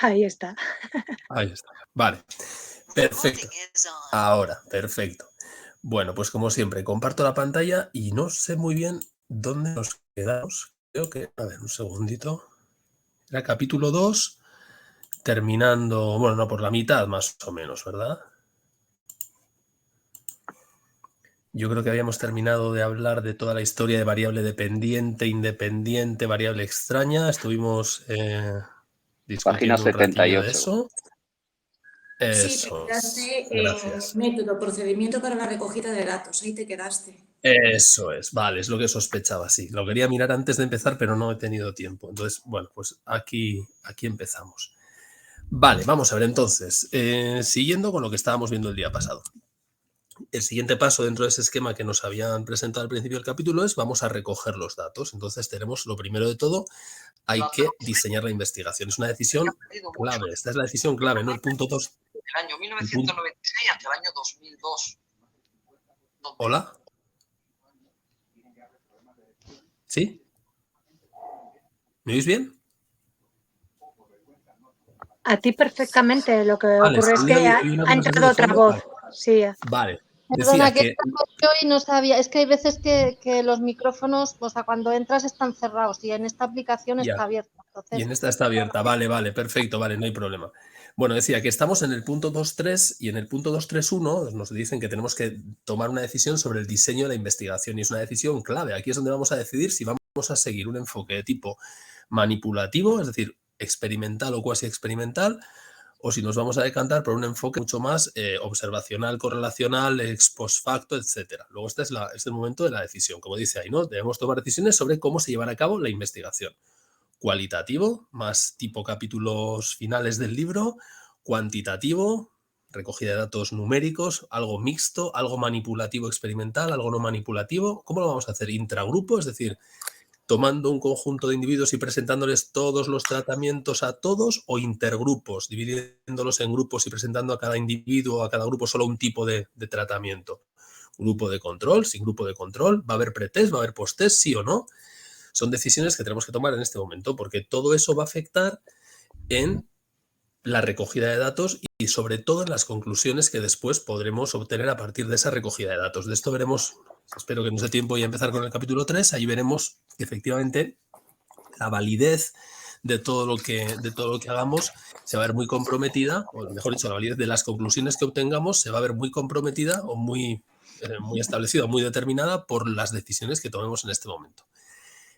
Ahí está. Ahí está. Vale. Perfecto. Ahora, perfecto. Bueno, pues como siempre, comparto la pantalla y no sé muy bien dónde nos quedamos. Creo que, a ver, un segundito. Era capítulo 2, terminando, bueno, no por la mitad más o menos, ¿verdad? Yo creo que habíamos terminado de hablar de toda la historia de variable dependiente, independiente, variable extraña. Estuvimos Página discutiendo un ratillo de 78. eso. Sí, te Eso quedaste es. Gracias. método, procedimiento para la recogida de datos. Ahí te quedaste. Eso es, vale, es lo que sospechaba, sí. Lo quería mirar antes de empezar, pero no he tenido tiempo. Entonces, bueno, pues aquí empezamos. Vale, vamos a ver entonces, siguiendo con lo que estábamos viendo el día pasado. El siguiente paso dentro de ese esquema que nos habían presentado al principio del capítulo es vamos a recoger los datos. Entonces tenemos, lo primero de todo, hay que diseñar la investigación. Es una decisión clave, esta es la decisión clave, ¿no? El punto 2. Del año 1996 hasta el año 2002. ¿Hola? ¿Sí? ¿Me oís bien? A ti perfectamente. Lo que Vale, ocurre es sí, que hay ha una conversación entrado de otra fondo. voz. Sí. Vale. Perdona, Decía que que estaba yo y no sabía. Es que hay veces que los micrófonos, o sea, cuando entras están cerrados y en esta aplicación ya. está abierta. Y Entonces, en esta está abierta. Vale, vale, perfecto, vale, no hay problema. Bueno, decía que estamos en el punto 2.3 y en el punto 2.3.1 nos dicen que tenemos que tomar una decisión sobre el diseño de la investigación y es una decisión clave. Aquí es donde vamos a decidir si vamos a seguir un enfoque de tipo manipulativo, es decir, experimental o cuasi experimental, o si nos vamos a decantar por un enfoque mucho más observacional, correlacional, ex post facto, etcétera. Luego este es el momento de la decisión. Como dice ahí, ¿no? Debemos tomar decisiones sobre cómo se llevará a cabo la investigación. Cualitativo, más tipo capítulos finales del libro, cuantitativo, recogida de datos numéricos, algo mixto, algo manipulativo experimental, algo no manipulativo. ¿Cómo lo vamos a hacer? Intragrupo, es decir, tomando un conjunto de individuos y presentándoles todos los tratamientos a todos, o intergrupos, dividiéndolos en grupos y presentando a cada individuo, a cada grupo solo un tipo de tratamiento. Grupo de control, sin grupo de control, va a haber pretest, va a haber posttest, sí o no. Son decisiones que tenemos que tomar en este momento porque todo eso va a afectar en la recogida de datos y sobre todo en las conclusiones que después podremos obtener a partir de esa recogida de datos. De esto veremos, espero que nos dé tiempo y empezar con el capítulo 3, ahí veremos que efectivamente la validez de todo lo que hagamos se va a ver muy comprometida, o mejor dicho, la validez de las conclusiones que obtengamos se va a ver muy comprometida o muy establecida, muy determinada por las decisiones que tomemos en este momento.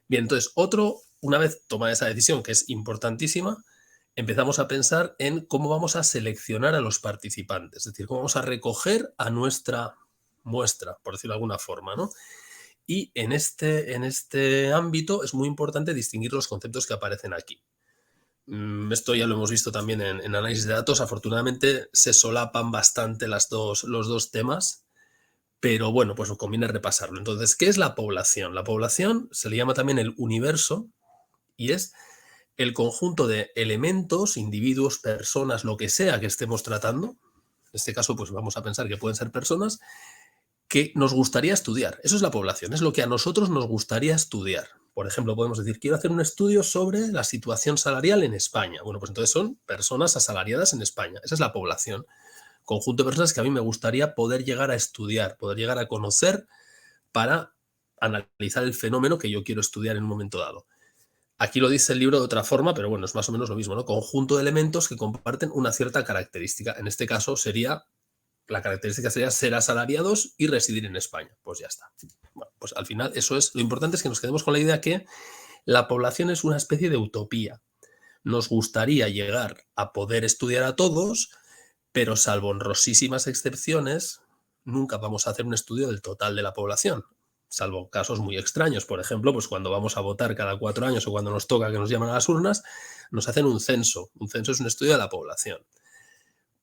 Bien, entonces, una vez tomada esa decisión, que es importantísima, empezamos a pensar en cómo vamos a seleccionar a los participantes, es decir, cómo vamos a recoger a nuestra muestra, por decirlo de alguna forma, ¿no? Y en este ámbito es muy importante distinguir los conceptos que aparecen aquí. Esto ya lo hemos visto también en análisis de datos. Afortunadamente se solapan bastante los dos temas, pero bueno, pues conviene repasarlo. Entonces, ¿qué es la población? La población se le llama también el universo y es el conjunto de elementos, individuos, personas, lo que sea que estemos tratando. En este caso, pues vamos a pensar que pueden ser personas que nos gustaría estudiar. Eso es la población, es lo que a nosotros nos gustaría estudiar. Por ejemplo, podemos decir, quiero hacer un estudio sobre la situación salarial en España. Bueno, pues entonces son personas asalariadas en España. Esa es la población. Conjunto de personas que a mí me gustaría poder llegar a estudiar, poder llegar a conocer para analizar el fenómeno que yo quiero estudiar en un momento dado. Aquí lo dice el libro de otra forma, pero bueno, es más o menos lo mismo, ¿no? Conjunto de elementos que comparten una cierta característica. En este caso la característica sería ser asalariados y residir en España. Pues ya está. Bueno, pues al final eso es, lo importante es que nos quedemos con la idea que la población es una especie de utopía. Nos gustaría llegar a poder estudiar a todos, pero salvo honrosísimas excepciones, nunca vamos a hacer un estudio del total de la población, salvo casos muy extraños. Por ejemplo, pues cuando vamos a votar cada 4 años o cuando nos toca que nos llaman a las urnas, nos hacen un censo. Un censo es un estudio de la población,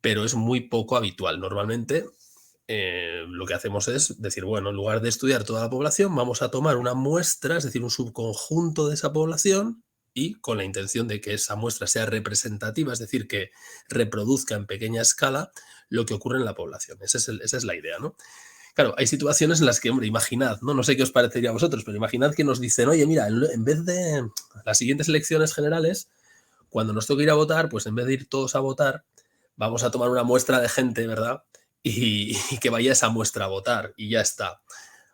pero es muy poco habitual. Normalmente lo que hacemos es decir, bueno, en lugar de estudiar toda la población, vamos a tomar una muestra, es decir, un subconjunto de esa población, y con la intención de que esa muestra sea representativa, es decir, que reproduzca en pequeña escala lo que ocurre en la población. Esa es la idea, ¿no? Claro, hay situaciones en las que, hombre, imaginad, ¿no? No sé qué os parecería a vosotros, pero imaginad que nos dicen, oye, mira, en vez de las siguientes elecciones generales, cuando nos toque ir a votar, pues en vez de ir todos a votar, vamos a tomar una muestra de gente, ¿verdad? Y que vaya esa muestra a votar y ya está.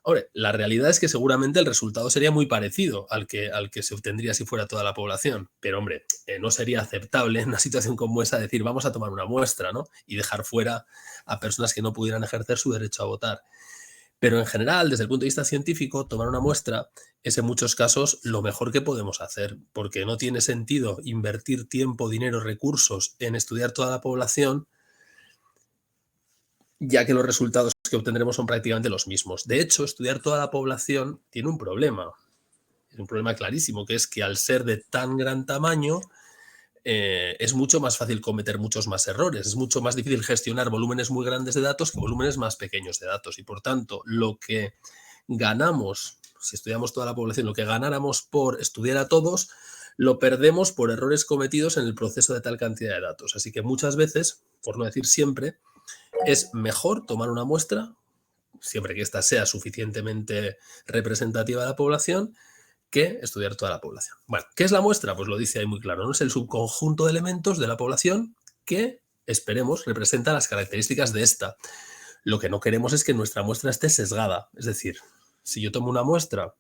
Ahora, la realidad es que seguramente el resultado sería muy parecido al que se obtendría si fuera toda la población. Pero, hombre, no sería aceptable en una situación como esa decir vamos a tomar una muestra, ¿no? Y dejar fuera a personas que no pudieran ejercer su derecho a votar. Pero en general, desde el punto de vista científico, tomar una muestra es en muchos casos lo mejor que podemos hacer, porque no tiene sentido invertir tiempo, dinero, recursos en estudiar toda la población, ya que los resultados que obtendremos son prácticamente los mismos. De hecho, estudiar toda la población tiene un problema. Es un problema clarísimo, que es que al ser de tan gran tamaño, es mucho más fácil cometer muchos más errores. Es mucho más difícil gestionar volúmenes muy grandes de datos que volúmenes más pequeños de datos. Y por tanto, lo que ganamos, si estudiamos toda la población, lo que ganáramos por estudiar a todos, lo perdemos por errores cometidos en el proceso de tal cantidad de datos. Así que muchas veces, por no decir siempre, es mejor tomar una muestra, siempre que ésta sea suficientemente representativa de la población, que estudiar toda la población. Bueno, ¿qué es la muestra? Pues lo dice ahí muy claro, ¿no? Es el subconjunto de elementos de la población que, esperemos, representa las características de esta. Lo que no queremos es que nuestra muestra esté sesgada. Es decir, si yo tomo una muestra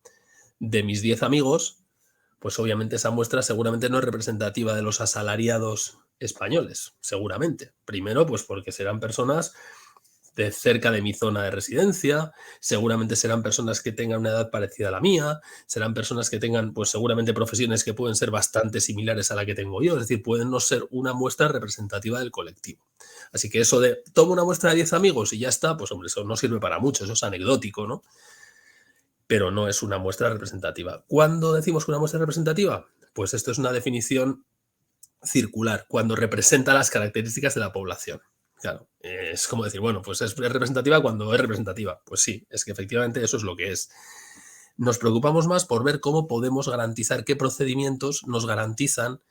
de mis 10 amigos, pues obviamente esa muestra seguramente no es representativa de los asalariados españoles, seguramente. Primero, pues porque serán personas de cerca de mi zona de residencia, seguramente serán personas que tengan una edad parecida a la mía, serán personas que tengan, pues seguramente profesiones que pueden ser bastante similares a la que tengo yo, es decir, pueden no ser una muestra representativa del colectivo. Así que eso de, tomo una muestra de 10 amigos y ya está, pues hombre, eso no sirve para mucho, eso es anecdótico, ¿no? Pero no es una muestra representativa. ¿Cuándo decimos que una muestra es representativa? Pues esto es una definición circular, cuando representa las características de la población. Claro, es como decir, bueno, pues es representativa cuando es representativa. Pues sí, es que efectivamente eso es lo que es. Nos preocupamos más por ver cómo podemos garantizar, qué procedimientos nos garantizan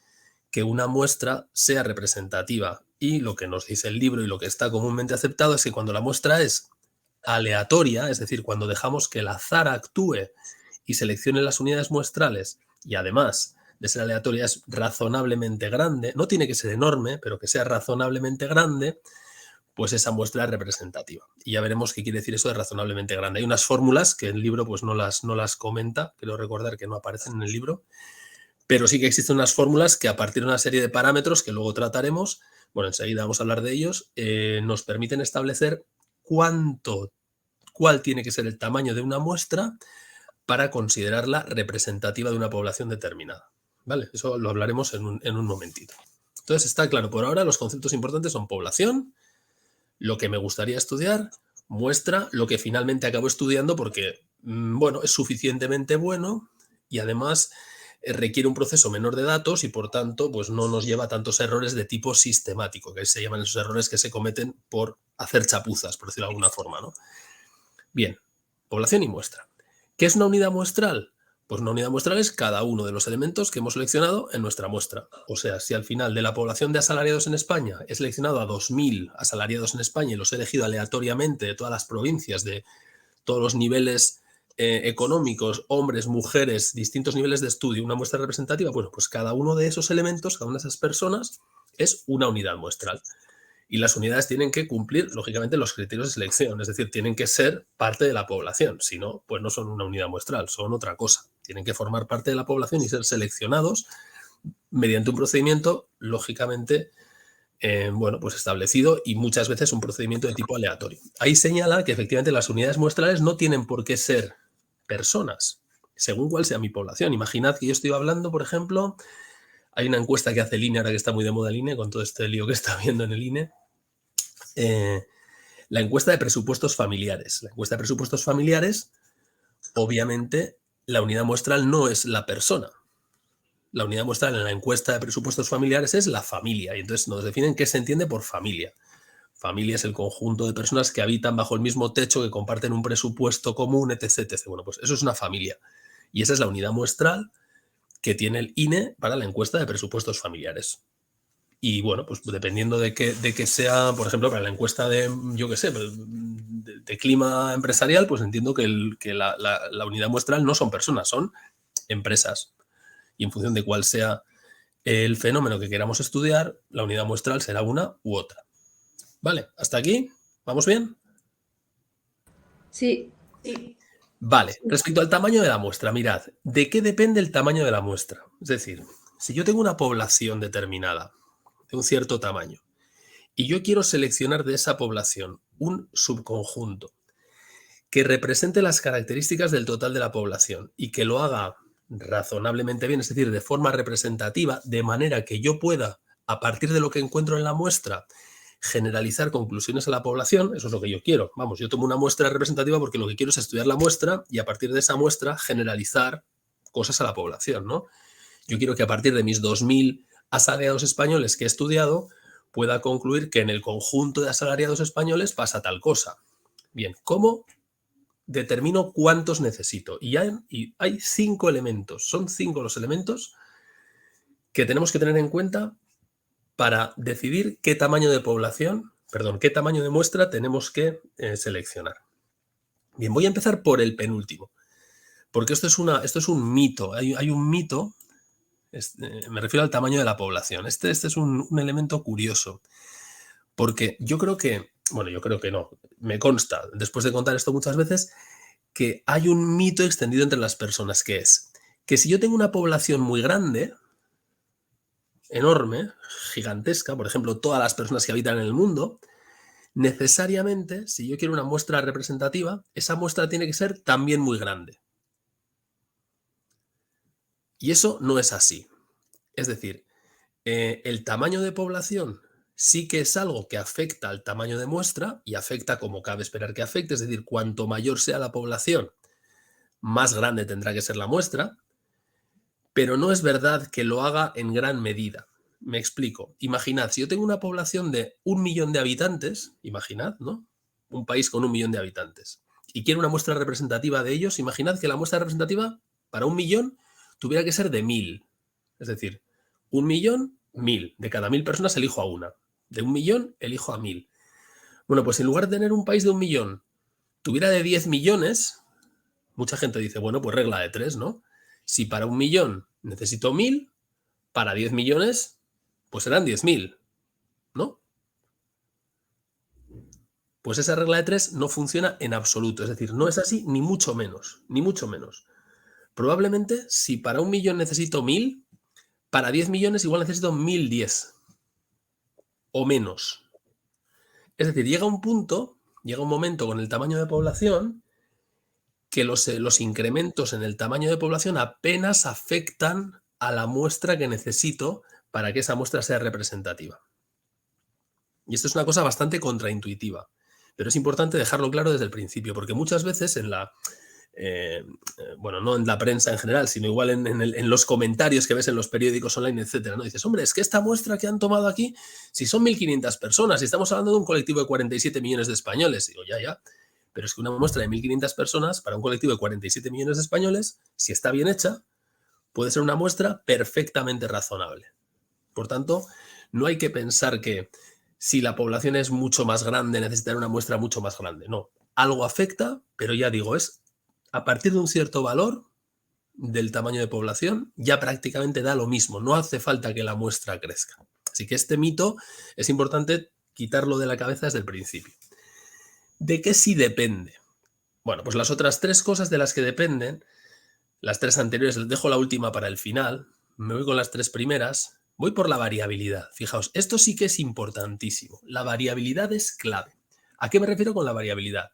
que una muestra sea representativa. Y lo que nos dice el libro y lo que está comúnmente aceptado es que cuando la muestra es aleatoria, es decir, cuando dejamos que el azar actúe y seleccione las unidades muestrales y además de ser aleatoria es razonablemente grande, no tiene que ser enorme, pero que sea razonablemente grande, pues esa muestra es representativa. Y ya veremos qué quiere decir eso de razonablemente grande. Hay unas fórmulas que el libro pues no las comenta, quiero recordar que no aparecen en el libro, pero sí que existen unas fórmulas que a partir de una serie de parámetros que luego trataremos, bueno, enseguida vamos a hablar de ellos, nos permiten establecer cuál tiene que ser el tamaño de una muestra para considerarla representativa de una población determinada. ¿Vale? Eso lo hablaremos en un momentito. Entonces está claro, por ahora los conceptos importantes son población, lo que me gustaría estudiar, muestra, lo que finalmente acabo estudiando porque, bueno, es suficientemente bueno y además requiere un proceso menor de datos y por tanto pues no nos lleva a tantos errores de tipo sistemático, que se llaman esos errores que se cometen por hacer chapuzas, por decirlo de alguna forma, ¿no? Bien, población y muestra. ¿Qué es una unidad muestral? Pues una unidad muestral es cada uno de los elementos que hemos seleccionado en nuestra muestra. O sea, si al final de la población de asalariados en España he seleccionado a 2.000 asalariados en España y los he elegido aleatoriamente de todas las provincias, de todos los niveles económicos, hombres, mujeres, distintos niveles de estudio, una muestra representativa, bueno, pues cada uno de esos elementos, cada una de esas personas es una unidad muestral. Y las unidades tienen que cumplir, lógicamente, los criterios de selección, es decir, tienen que ser parte de la población, si no, pues no son una unidad muestral, son otra cosa. Tienen que formar parte de la población y ser seleccionados mediante un procedimiento, lógicamente, bueno, pues establecido y muchas veces un procedimiento de tipo aleatorio. Ahí señala que efectivamente las unidades muestrales no tienen por qué ser personas, según cuál sea mi población. Imaginad que yo estoy hablando, por ejemplo, hay una encuesta que hace el INE, ahora que está muy de moda el INE, con todo este lío que está viendo en el INE, la encuesta de presupuestos familiares. La encuesta de presupuestos familiares, obviamente, la unidad muestral no es la persona. La unidad muestral en la encuesta de presupuestos familiares es la familia. Y entonces nos definen qué se entiende por familia. Familia es el conjunto de personas que habitan bajo el mismo techo, que comparten un presupuesto común, etc, etc. Bueno, pues eso es una familia. Y esa es la unidad muestral que tiene el INE para la encuesta de presupuestos familiares. Y bueno, pues dependiendo de que sea, por ejemplo, para la encuesta de, yo qué sé, de clima empresarial, pues entiendo que la unidad muestral no son personas, son empresas. Y en función de cuál sea el fenómeno que queramos estudiar, la unidad muestral será una u otra. ¿Vale? ¿Hasta aquí? ¿Vamos bien? Sí. Sí. Vale, respecto al tamaño de la muestra, mirad, ¿de qué depende el tamaño de la muestra? Es decir, si yo tengo una población determinada de un cierto tamaño y yo quiero seleccionar de esa población un subconjunto que represente las características del total de la población y que lo haga razonablemente bien, es decir, de forma representativa, de manera que yo pueda, a partir de lo que encuentro en la muestra, generalizar conclusiones a la población, eso es lo que yo quiero. Vamos, yo tomo una muestra representativa porque lo que quiero es estudiar la muestra y a partir de esa muestra generalizar cosas a la población, ¿no? Yo quiero que a partir de mis 2.000 asalariados españoles que he estudiado pueda concluir que en el conjunto de asalariados españoles pasa tal cosa. Bien, ¿cómo determino cuántos necesito? Y hay 5 elementos, son 5 los elementos que tenemos que tener en cuenta para decidir qué tamaño de población, perdón, qué tamaño de muestra tenemos que seleccionar. Bien, voy a empezar por el penúltimo, porque esto es un mito. Hay un mito, me refiero al tamaño de la población. Este es un elemento curioso, porque yo creo que no, me consta, después de contar esto muchas veces, que hay un mito extendido entre las personas, que es que si yo tengo una población muy grande, enorme, gigantesca, por ejemplo, todas las personas que habitan en el mundo, necesariamente, si yo quiero una muestra representativa, esa muestra tiene que ser también muy grande. Y eso no es así. Es decir, el tamaño de población sí que es algo que afecta al tamaño de muestra y afecta como cabe esperar que afecte, es decir, cuanto mayor sea la población, más grande tendrá que ser la muestra, pero no es verdad que lo haga en gran medida. Me explico. Imaginad, si yo tengo una población de 1 millón de habitantes, imaginad, ¿no? Un país con 1 millón de habitantes, y quiero una muestra representativa de ellos, imaginad que la muestra representativa para 1 millón tuviera que ser de 1.000. Es decir, 1 millón, 1.000. De cada 1.000 personas elijo a una. De 1 millón elijo a 1.000. Bueno, pues en lugar de tener un país de 1 millón, tuviera de 10 millones, mucha gente dice, bueno, pues regla de 3, ¿no? Si para 1 millón necesito 1.000, para 10 millones, pues serán 10.000, ¿no? Pues esa regla de 3 no funciona en absoluto. Es decir, no es así ni mucho menos, ni mucho menos. Probablemente, si para 1 millón necesito 1.000, para 10 millones igual necesito 1.010 o menos. Es decir, llega un momento con el tamaño de población que los incrementos en el tamaño de población apenas afectan a la muestra que necesito para que esa muestra sea representativa. Y esto es una cosa bastante contraintuitiva, pero es importante dejarlo claro desde el principio, porque muchas veces no en la prensa en general, sino igual en los comentarios que ves en los periódicos online, etcétera, ¿no? Dices, hombre, es que esta muestra que han tomado aquí, si son 1.500 personas, y estamos hablando de un colectivo de 47 millones de españoles, digo, ya, pero es que una muestra de 1.500 personas para un colectivo de 47 millones de españoles, si está bien hecha, puede ser una muestra perfectamente razonable. Por tanto, no hay que pensar que si la población es mucho más grande, necesitará una muestra mucho más grande. No, algo afecta, pero ya digo, es a partir de un cierto valor del tamaño de población, ya prácticamente da lo mismo, no hace falta que la muestra crezca. Así que este mito es importante quitarlo de la cabeza desde el principio. ¿De qué sí depende? Bueno, pues las otras 3 cosas de las que dependen, las 3 anteriores, les dejo la última para el final, me voy con las 3 primeras. Voy por la variabilidad. Fijaos, esto sí que es importantísimo. La variabilidad es clave. ¿A qué me refiero con la variabilidad?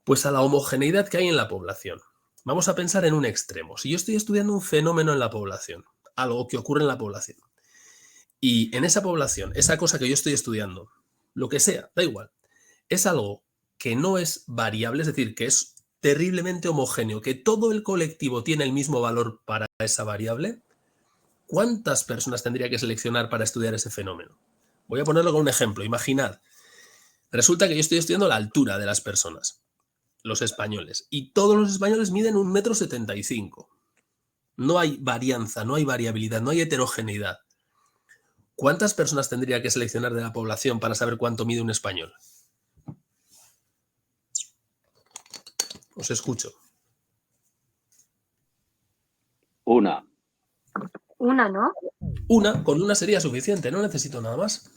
Pues a la homogeneidad que hay en la población. Vamos a pensar en un extremo. Si yo estoy estudiando un fenómeno en la población, algo que ocurre en la población, y en esa población, esa cosa que yo estoy estudiando, lo que sea, da igual, es algo que no es variable, es decir, que es terriblemente homogéneo, que todo el colectivo tiene el mismo valor para esa variable, ¿cuántas personas tendría que seleccionar para estudiar ese fenómeno? Voy a ponerlo con un ejemplo. Imaginad, resulta que yo estoy estudiando la altura de las personas, los españoles, y todos los españoles miden 1,75 m. No hay varianza, no hay variabilidad, no hay heterogeneidad. ¿Cuántas personas tendría que seleccionar de la población para saber cuánto mide un español? Os escucho. Una. Una, ¿no? Con una sería suficiente, no necesito nada más.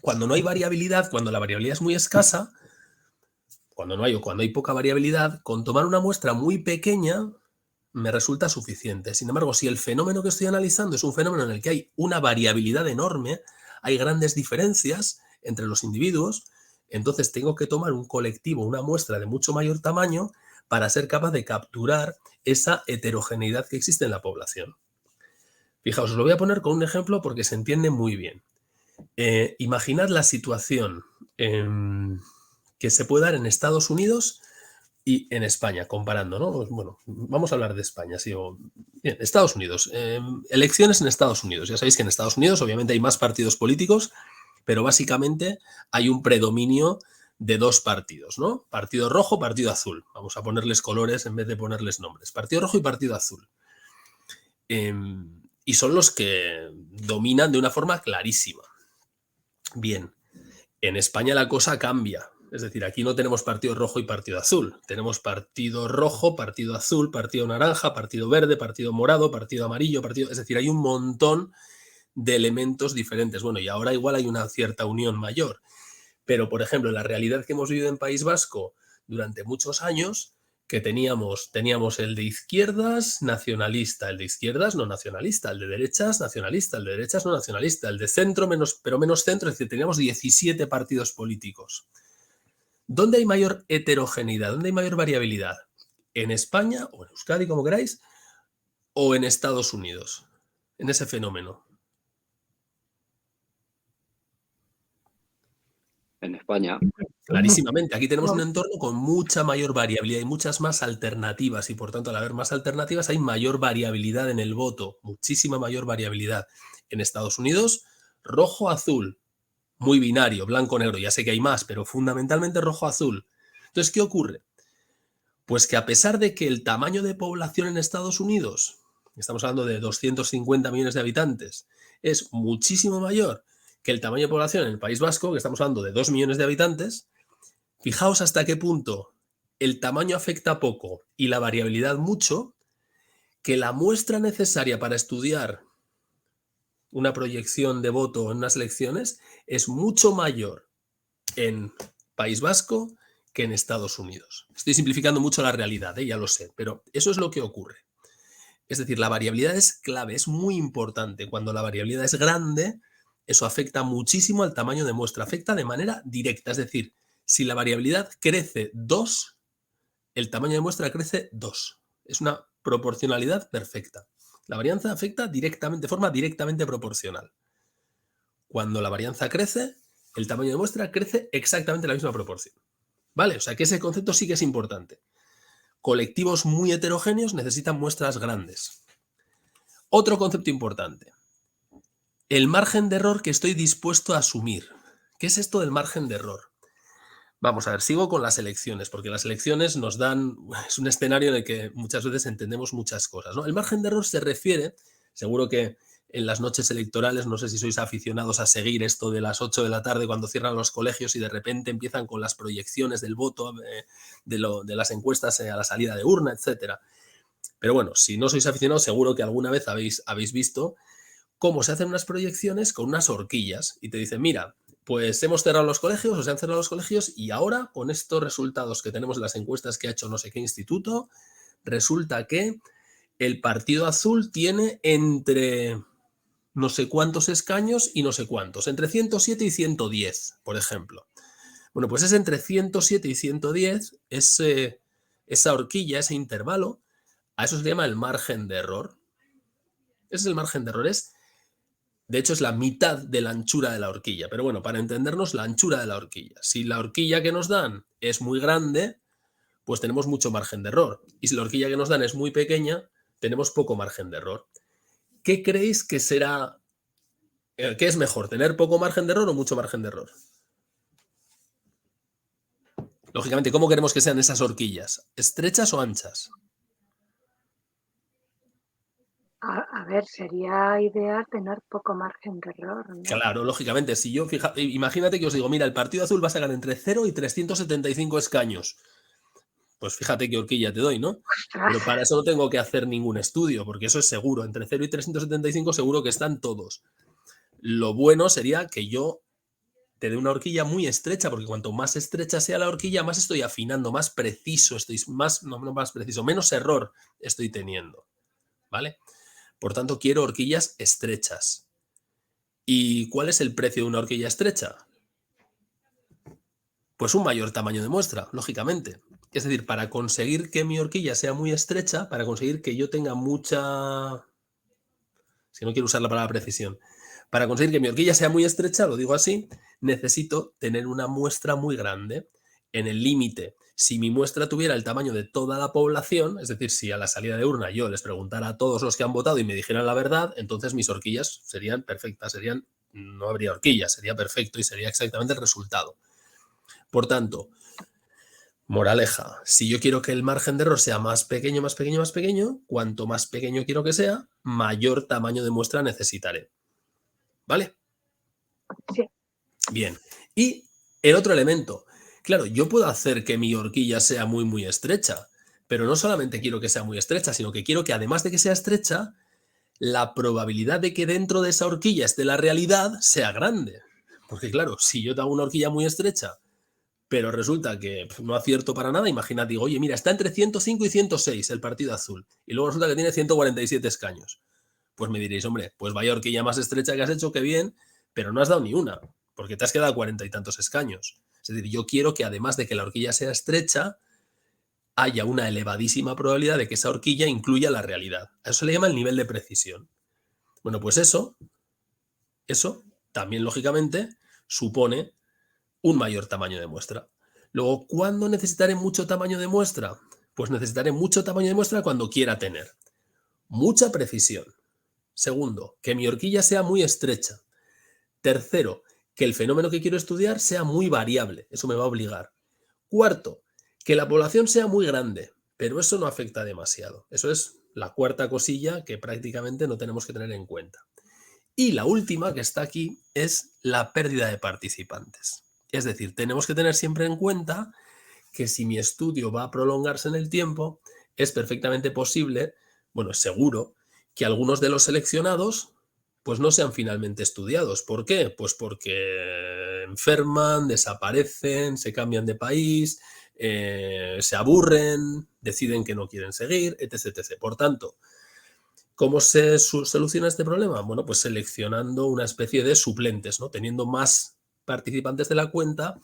Cuando no hay variabilidad, cuando la variabilidad es muy escasa, cuando no hay o cuando hay poca variabilidad, con tomar una muestra muy pequeña me resulta suficiente. Sin embargo, si el fenómeno que estoy analizando es un fenómeno en el que hay una variabilidad enorme, hay grandes diferencias entre los individuos, entonces tengo que tomar un colectivo, una muestra de mucho mayor tamaño para ser capaz de capturar esa heterogeneidad que existe en la población. Fijaos, os lo voy a poner con un ejemplo porque se entiende muy bien. Imaginad la situación que se puede dar en Estados Unidos y en España, comparando, ¿no? Bueno, vamos a hablar de España. Sí, bien, Estados Unidos. Elecciones en Estados Unidos. Ya sabéis que en Estados Unidos obviamente hay más partidos políticos, pero básicamente hay un predominio de dos partidos, ¿no? Partido rojo, partido azul. Vamos a ponerles colores en vez de ponerles nombres. Partido rojo y partido azul. Y son los que dominan de una forma clarísima. Bien, en España la cosa cambia. Es decir, aquí no tenemos partido rojo y partido azul. Tenemos partido rojo, partido azul, partido naranja, partido verde, partido morado, partido amarillo, partido... Es decir, hay un montón de elementos diferentes. Bueno, y ahora igual hay una cierta unión mayor. Pero, por ejemplo, en la realidad que hemos vivido en País Vasco durante muchos años, que teníamos el de izquierdas nacionalista, el de izquierdas no nacionalista, el de derechas nacionalista, el de derechas no nacionalista, el de centro pero menos centro, es decir, teníamos 17 partidos políticos. ¿Dónde hay mayor heterogeneidad? ¿Dónde hay mayor variabilidad? ¿En España o en Euskadi, como queráis, o en Estados Unidos? En ese fenómeno. En España. Clarísimamente. Aquí tenemos un entorno con mucha mayor variabilidad y muchas más alternativas y, por tanto, al haber más alternativas hay mayor variabilidad en el voto, muchísima mayor variabilidad. En Estados Unidos, rojo-azul, muy binario, blanco-negro. Ya sé que hay más, pero fundamentalmente rojo-azul. Entonces, ¿qué ocurre? Pues que a pesar de que el tamaño de población en Estados Unidos, estamos hablando de 250 millones de habitantes, es muchísimo mayor que el tamaño de población en el País Vasco, que estamos hablando de 2 millones de habitantes, fijaos hasta qué punto el tamaño afecta poco y la variabilidad mucho, que la muestra necesaria para estudiar una proyección de voto en unas elecciones es mucho mayor en País Vasco que en Estados Unidos. Estoy simplificando mucho la realidad, ya lo sé, pero eso es lo que ocurre. Es decir, la variabilidad es clave, es muy importante. Cuando la variabilidad es grande, eso afecta muchísimo al tamaño de muestra, afecta de manera directa. Es decir, si la variabilidad crece 2, el tamaño de muestra crece 2. Es una proporcionalidad perfecta. La varianza afecta directamente, de forma directamente proporcional. Cuando la varianza crece, el tamaño de muestra crece exactamente en la misma proporción. ¿Vale? O sea que ese concepto sí que es importante. Colectivos muy heterogéneos necesitan muestras grandes. Otro concepto importante. El margen de error que estoy dispuesto a asumir. ¿Qué es esto del margen de error? Vamos a ver, sigo con las elecciones, porque las elecciones nos dan... Es un escenario en el que muchas veces entendemos muchas cosas, ¿no? El margen de error se refiere, seguro que en las noches electorales, no sé si sois aficionados a seguir esto de las 8 de la tarde cuando cierran los colegios y de repente empiezan con las proyecciones del voto, de las encuestas a la salida de urna, etc. Pero bueno, si no sois aficionados, seguro que alguna vez habéis visto cómo se hacen unas proyecciones con unas horquillas y te dicen, mira, pues hemos cerrado los colegios o se han cerrado los colegios y ahora con estos resultados que tenemos en las encuestas que ha hecho no sé qué instituto, resulta que el partido azul tiene entre no sé cuántos escaños y no sé cuántos, entre 107 y 110, por ejemplo. Bueno, pues es entre 107 y 110, esa horquilla, ese intervalo, a eso se llama el margen de error. Ese es el margen de error, de hecho es la mitad de la anchura de la horquilla, pero bueno, para entendernos, la anchura de la horquilla. Si la horquilla que nos dan es muy grande, pues tenemos mucho margen de error. Y si la horquilla que nos dan es muy pequeña, tenemos poco margen de error. ¿Qué creéis que será, qué es mejor, tener poco margen de error o mucho margen de error? Lógicamente, ¿cómo queremos que sean esas horquillas? ¿Estrechas o anchas? A ver, sería ideal tener poco margen de error, ¿no? Claro, lógicamente, si yo, imagínate que os digo, mira, el partido azul va a sacar entre 0 y 375 escaños. Pues fíjate qué horquilla te doy, ¿no? Pero para eso no tengo que hacer ningún estudio, porque eso es seguro. Entre 0 y 375 seguro que están todos. Lo bueno sería que yo te dé una horquilla muy estrecha, porque cuanto más estrecha sea la horquilla, más estoy afinando, más preciso estoy, no más preciso, menos error estoy teniendo, ¿vale? Por tanto, quiero horquillas estrechas. ¿Y cuál es el precio de una horquilla estrecha? Pues un mayor tamaño de muestra, lógicamente. Es decir, para conseguir que mi horquilla sea muy estrecha, para conseguir que yo tenga mucha... Si no quiero usar la palabra precisión. Para conseguir que mi horquilla sea muy estrecha, lo digo así, necesito tener una muestra muy grande. En el límite, si mi muestra tuviera el tamaño de toda la población, es decir, si a la salida de urna yo les preguntara a todos los que han votado y me dijeran la verdad, entonces mis horquillas serían perfectas, no habría horquillas, sería perfecto y sería exactamente el resultado. Por tanto, moraleja, si yo quiero que el margen de error sea más pequeño, más pequeño, más pequeño, cuanto más pequeño quiero que sea, mayor tamaño de muestra necesitaré. ¿Vale? Sí. Bien. Y el otro elemento. Claro, yo puedo hacer que mi horquilla sea muy, muy estrecha, pero no solamente quiero que sea muy estrecha, sino que quiero que además de que sea estrecha, la probabilidad de que dentro de esa horquilla esté la realidad sea grande. Porque claro, si yo te hago una horquilla muy estrecha, pero resulta que no acierto para nada, imagínate, digo, oye, mira, está entre 105 y 106 el partido azul, y luego resulta que tiene 147 escaños. Pues me diréis, hombre, pues vaya horquilla más estrecha que has hecho, qué bien, pero no has dado ni una, porque te has quedado 40 y tantos escaños. Es decir, yo quiero que además de que la horquilla sea estrecha, haya una elevadísima probabilidad de que esa horquilla incluya la realidad. A eso se le llama el nivel de precisión. Bueno, pues eso también, lógicamente, supone un mayor tamaño de muestra. Luego, ¿cuándo necesitaré mucho tamaño de muestra? Pues necesitaré mucho tamaño de muestra cuando quiera tener mucha precisión. Segundo, que mi horquilla sea muy estrecha. Tercero, que el fenómeno que quiero estudiar sea muy variable. Eso me va a obligar. Cuarto, que la población sea muy grande, pero eso no afecta demasiado. Eso es la cuarta cosilla que prácticamente no tenemos que tener en cuenta. Y la última que está aquí es la pérdida de participantes. Es decir, tenemos que tener siempre en cuenta que si mi estudio va a prolongarse en el tiempo, es perfectamente posible, bueno, es seguro, que algunos de los seleccionados pues no sean finalmente estudiados. ¿Por qué? Pues porque enferman, desaparecen, se cambian de país, se aburren, deciden que no quieren seguir, etc, etc. Por tanto, ¿cómo se soluciona este problema? Bueno, pues seleccionando una especie de suplentes, ¿no? Teniendo más participantes de la cuenta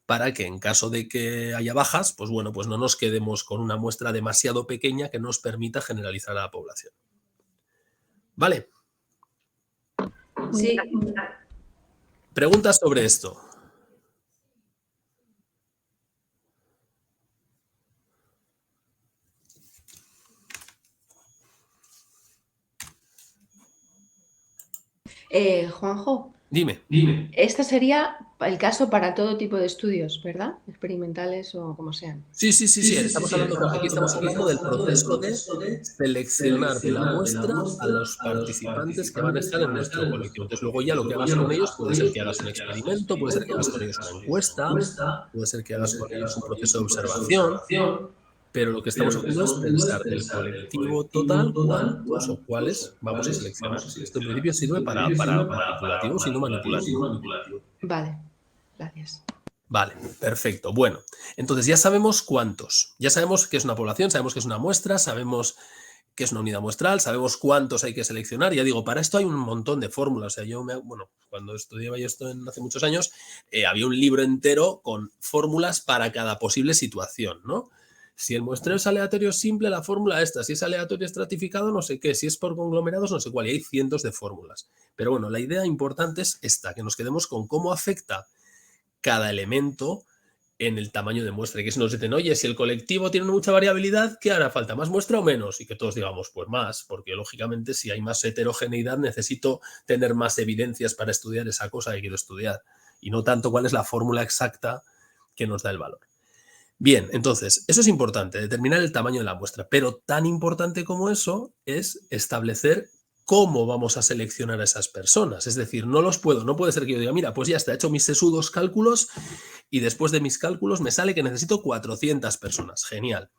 para que en caso de que haya bajas, pues bueno, pues no nos quedemos con una muestra demasiado pequeña que nos permita generalizar a la población. ¿Vale? Sí. ¿Preguntas sobre esto? Juanjo, Dime. este sería el caso para todo tipo de estudios, ¿verdad? Experimentales o como sean. Sí. Aquí estamos hablando del proceso de seleccionar de la muestra a los participantes que van a estar en nuestro colectivo. Entonces, luego ya lo que hagas con ellos puede ser que hagas un experimento, puede ser que hagas con ellos una encuesta, puede ser que hagas con ellos un proceso de observación, pero lo que estamos haciendo es pensar del colectivo total cuántos o cuáles vamos a seleccionar. Esto en principio sirve para manipulativos y no manipulativos. Vale, gracias. Vale, perfecto. Bueno, entonces ya sabemos cuántos. Ya sabemos qué es una población, sabemos qué es una muestra, sabemos qué es una unidad muestral, sabemos cuántos hay que seleccionar. Ya digo, para esto hay un montón de fórmulas. O sea, cuando estudiaba yo esto hace muchos años, había un libro entero con fórmulas para cada posible situación, ¿no? Si el muestreo es aleatorio simple, la fórmula esta. Si es aleatorio estratificado, no sé qué. Si es por conglomerados, no sé cuál. Y hay cientos de fórmulas. Pero bueno, la idea importante es esta, que nos quedemos con cómo afecta cada elemento en el tamaño de muestra. Y que si nos dicen, oye, si el colectivo tiene mucha variabilidad, ¿qué hará falta? ¿Más muestra o menos? Y que todos digamos, pues más, porque lógicamente si hay más heterogeneidad necesito tener más evidencias para estudiar esa cosa que quiero estudiar. Y no tanto cuál es la fórmula exacta que nos da el valor. Bien, entonces, eso es importante, determinar el tamaño de la muestra, pero tan importante como eso es establecer cómo vamos a seleccionar a esas personas. Es decir, no puede ser que yo diga, mira, pues ya está, he hecho mis sesudos cálculos y después de mis cálculos me sale que necesito 400 personas. Genial.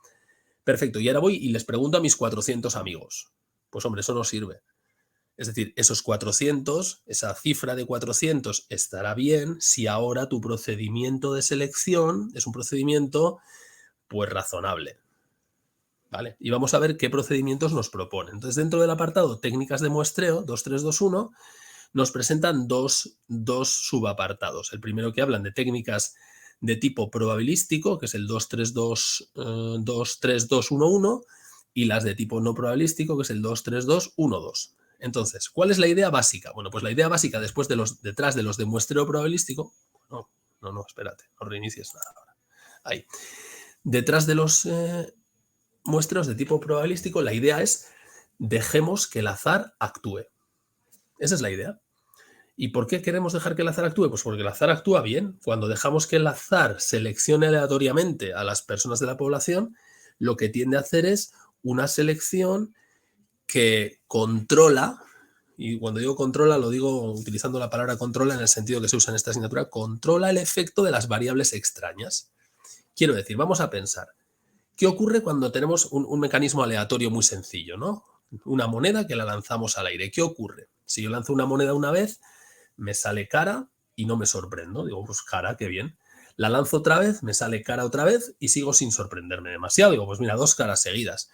Perfecto. Y ahora voy y les pregunto a mis 400 amigos. Pues hombre, eso no sirve. Es decir, esos 400, esa cifra de 400 estará bien si ahora tu procedimiento de selección es un procedimiento pues razonable. ¿Vale? Y vamos a ver qué procedimientos nos proponen. Entonces, dentro del apartado técnicas de muestreo 2321 nos presentan dos subapartados. El primero que hablan de técnicas de tipo probabilístico, que es el 23211, y las de tipo no probabilístico, que es el 23212. Entonces, ¿cuál es la idea básica? Bueno, pues la idea básica detrás de los de muestreo probabilístico, no, espérate, no reinicies nada ahora. Ahí. Detrás de los muestreos de tipo probabilístico, la idea es dejemos que el azar actúe. Esa es la idea. ¿Y por qué queremos dejar que el azar actúe? Pues porque el azar actúa bien. Cuando dejamos que el azar seleccione aleatoriamente a las personas de la población, lo que tiende a hacer es una selección que controla, y cuando digo controla lo digo utilizando la palabra controla en el sentido que se usa en esta asignatura, controla el efecto de las variables extrañas. Quiero decir, vamos a pensar, ¿qué ocurre cuando tenemos un mecanismo aleatorio muy sencillo, ¿no? Una moneda que la lanzamos al aire. ¿Qué ocurre? Si yo lanzo una moneda una vez, me sale cara y no me sorprendo. Digo, pues cara, qué bien. La lanzo otra vez, me sale cara otra vez y sigo sin sorprenderme demasiado. Digo, pues mira, 2 caras seguidas.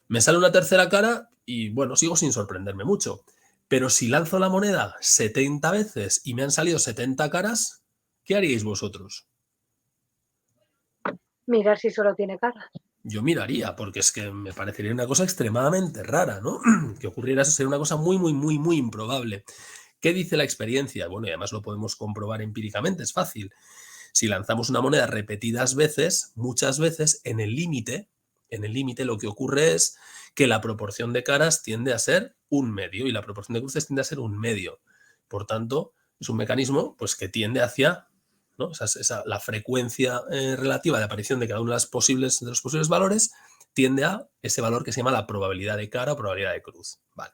Me sale una tercera cara y, bueno, sigo sin sorprenderme mucho. Pero si lanzo la moneda 70 veces y me han salido 70 caras, ¿qué haríais vosotros? Mirar si solo tiene cara. Yo miraría, porque es que me parecería una cosa extremadamente rara, ¿no? Que ocurriera eso sería una cosa muy, muy, muy, muy improbable. ¿Qué dice la experiencia? Bueno, y además lo podemos comprobar empíricamente, es fácil. Si lanzamos una moneda repetidas veces, muchas veces, en el límite lo que ocurre es que la proporción de caras tiende a ser 1/2 y la proporción de cruces tiende a ser 1/2. Por tanto, es un mecanismo pues, que tiende hacia, ¿no? La frecuencia relativa de aparición de cada uno de los posibles valores tiende a ese valor que se llama la probabilidad de cara o probabilidad de cruz. Vale.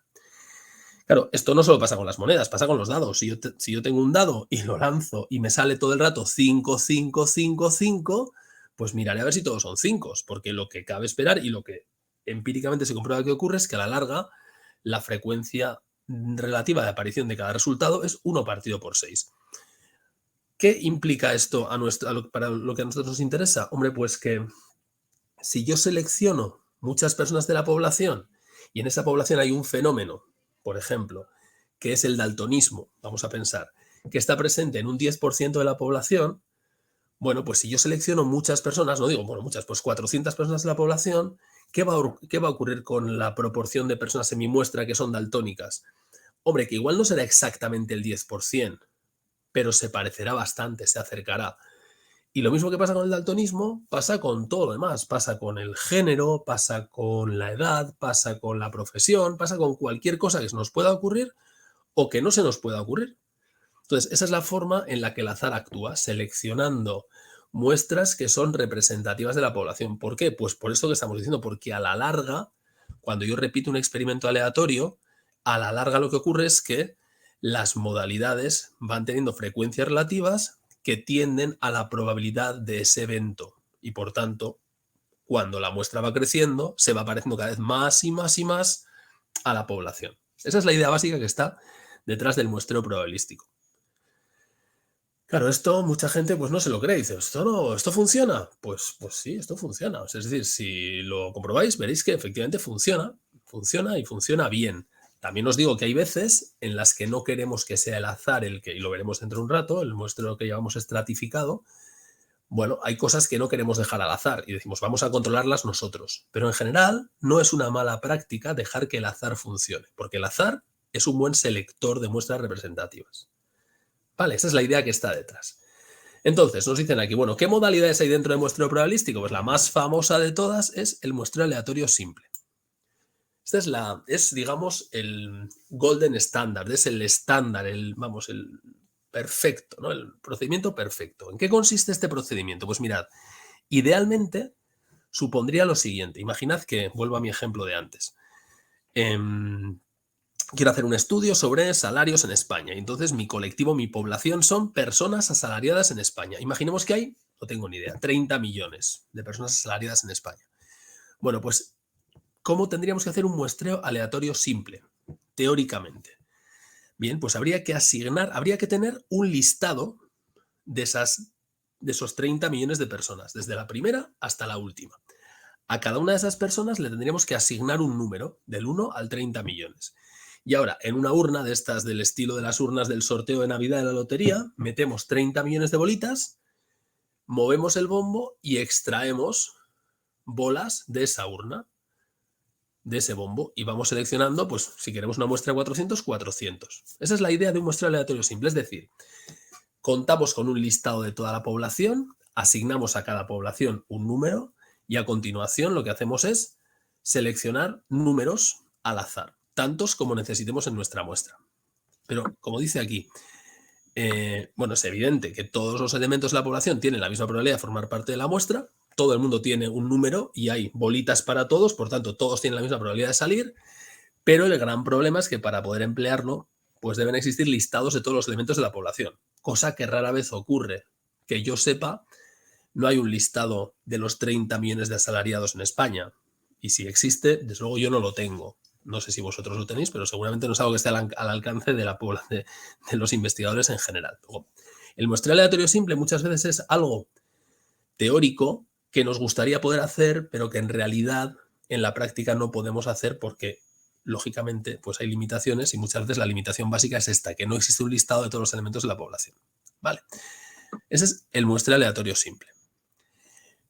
Claro, esto no solo pasa con las monedas, pasa con los dados. Si yo tengo un dado y lo lanzo y me sale todo el rato 5, 5, 5, 5, pues miraré a ver si todos son 5, porque lo que cabe esperar y lo que empíricamente se comprueba que ocurre es que a la larga la frecuencia relativa de aparición de cada resultado es 1 partido por 6. ¿Qué implica esto para lo que a nosotros nos interesa? Hombre, pues que si yo selecciono muchas personas de la población y en esa población hay un fenómeno, por ejemplo, que es el daltonismo, vamos a pensar, que está presente en un 10% de la población, bueno, pues si yo selecciono muchas personas, no digo, bueno, muchas, pues 400 personas de la población, ¿qué va a ocurrir con la proporción de personas en mi muestra que son daltónicas? Hombre, que igual no será exactamente el 10%, pero se parecerá bastante, se acercará. Y lo mismo que pasa con el daltonismo, pasa con todo lo demás. Pasa con el género, pasa con la edad, pasa con la profesión, pasa con cualquier cosa que se nos pueda ocurrir o que no se nos pueda ocurrir. Entonces, esa es la forma en la que el azar actúa, seleccionando muestras que son representativas de la población. ¿Por qué? Pues por esto que estamos diciendo, porque a la larga, cuando yo repito un experimento aleatorio, a la larga lo que ocurre es que las modalidades van teniendo frecuencias relativas que tienden a la probabilidad de ese evento y por tanto, cuando la muestra va creciendo, se va pareciendo cada vez más y más y más a la población. Esa es la idea básica que está detrás del muestreo probabilístico. Claro, esto mucha gente pues no se lo cree, dice, ¿esto funciona? Pues sí, esto funciona. Es decir, si lo comprobáis, veréis que efectivamente funciona y funciona bien. También os digo que hay veces en las que no queremos que sea el azar y lo veremos dentro de un rato, el muestreo que llevamos estratificado. Bueno, hay cosas que no queremos dejar al azar y decimos, vamos a controlarlas nosotros. Pero en general no es una mala práctica dejar que el azar funcione, porque el azar es un buen selector de muestras representativas. Vale, esa es la idea que está detrás. Entonces, nos dicen aquí, bueno, ¿qué modalidades hay dentro del muestreo probabilístico? Pues la más famosa de todas es el muestreo aleatorio simple. Esta es, digamos, el golden standard, es el estándar, el perfecto, ¿no? El procedimiento perfecto. ¿En qué consiste este procedimiento? Pues mirad, idealmente supondría lo siguiente. Imaginad que, vuelvo a mi ejemplo de antes, quiero hacer un estudio sobre salarios en España. Y entonces mi colectivo, mi población son personas asalariadas en España. Imaginemos que hay, no tengo ni idea, 30 millones de personas asalariadas en España. Bueno, pues, ¿cómo tendríamos que hacer un muestreo aleatorio simple? Teóricamente. Bien, pues habría que tener un listado de esos 30 millones de personas, desde la primera hasta la última. A cada una de esas personas le tendríamos que asignar un número, del 1 al 30 millones. Y ahora, en una urna de estas del estilo de las urnas del sorteo de Navidad de la lotería, metemos 30 millones de bolitas, movemos el bombo y extraemos bolas de esa urna, de ese bombo, y vamos seleccionando, pues si queremos una muestra de 400, 400. Esa es la idea de un muestreo aleatorio simple, es decir, contamos con un listado de toda la población, asignamos a cada población un número y a continuación lo que hacemos es seleccionar números al azar, tantos como necesitemos en nuestra muestra. Pero, como dice aquí, bueno, es evidente que todos los elementos de la población tienen la misma probabilidad de formar parte de la muestra, todo el mundo tiene un número y hay bolitas para todos, por tanto, todos tienen la misma probabilidad de salir, pero el gran problema es que para poder emplearlo, pues deben existir listados de todos los elementos de la población, cosa que rara vez ocurre. Que yo sepa, no hay un listado de los 30 millones de asalariados en España, y si existe, desde luego yo no lo tengo. No sé si vosotros lo tenéis, pero seguramente no es algo que esté al alcance de la población, de los investigadores en general. El muestreo aleatorio simple muchas veces es algo teórico que nos gustaría poder hacer, pero que en realidad en la práctica no podemos hacer porque, lógicamente, pues hay limitaciones y muchas veces la limitación básica es esta, que no existe un listado de todos los elementos de la población. ¿Vale? Ese es el muestreo aleatorio simple.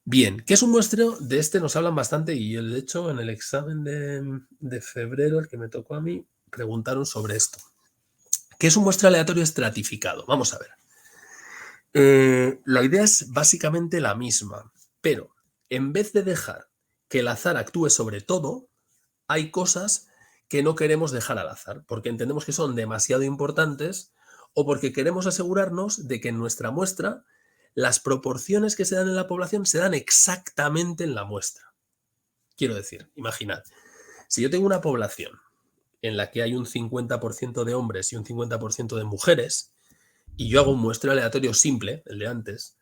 Bien, ¿qué es un muestreo? De este nos hablan bastante y yo, de hecho, en el examen de febrero, el que me tocó a mí, preguntaron sobre esto. ¿Qué es un muestreo aleatorio estratificado? Vamos a ver. La idea es básicamente la misma, pero en vez de dejar que el azar actúe sobre todo, hay cosas que no queremos dejar al azar, porque entendemos que son demasiado importantes o porque queremos asegurarnos de que en nuestra muestra las proporciones que se dan en la población se dan exactamente en la muestra. Quiero decir, imaginad, si yo tengo una población en la que hay un 50% de hombres y un 50% de mujeres, y yo hago un muestreo aleatorio simple, el de antes,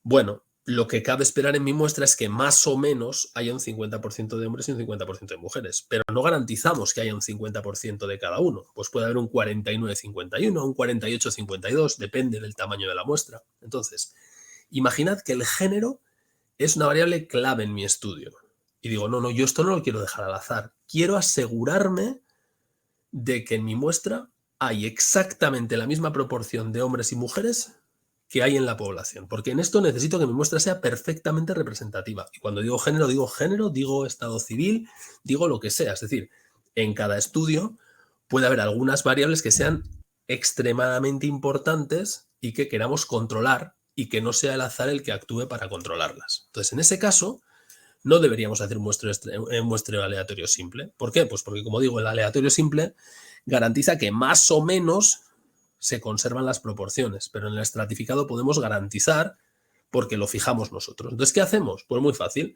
bueno, lo que cabe esperar en mi muestra es que más o menos haya un 50% de hombres y un 50% de mujeres, pero no garantizamos que haya un 50% de cada uno. Pues puede haber un 49-51, un 48-52, depende del tamaño de la muestra. Entonces, imaginad que el género es una variable clave en mi estudio. Y digo, no, yo esto no lo quiero dejar al azar. Quiero asegurarme de que en mi muestra hay exactamente la misma proporción de hombres y mujeres que hay en la población, porque en esto necesito que mi muestra sea perfectamente representativa. Y cuando digo género, digo estado civil, digo lo que sea. Es decir, en cada estudio puede haber algunas variables que sean extremadamente importantes y que queramos controlar y que no sea el azar el que actúe para controlarlas. Entonces, en ese caso, no deberíamos hacer un muestreo aleatorio simple. ¿Por qué? Pues porque, como digo, el aleatorio simple garantiza que más o menos se conservan las proporciones, pero en el estratificado podemos garantizar porque lo fijamos nosotros. Entonces, ¿qué hacemos? Pues muy fácil.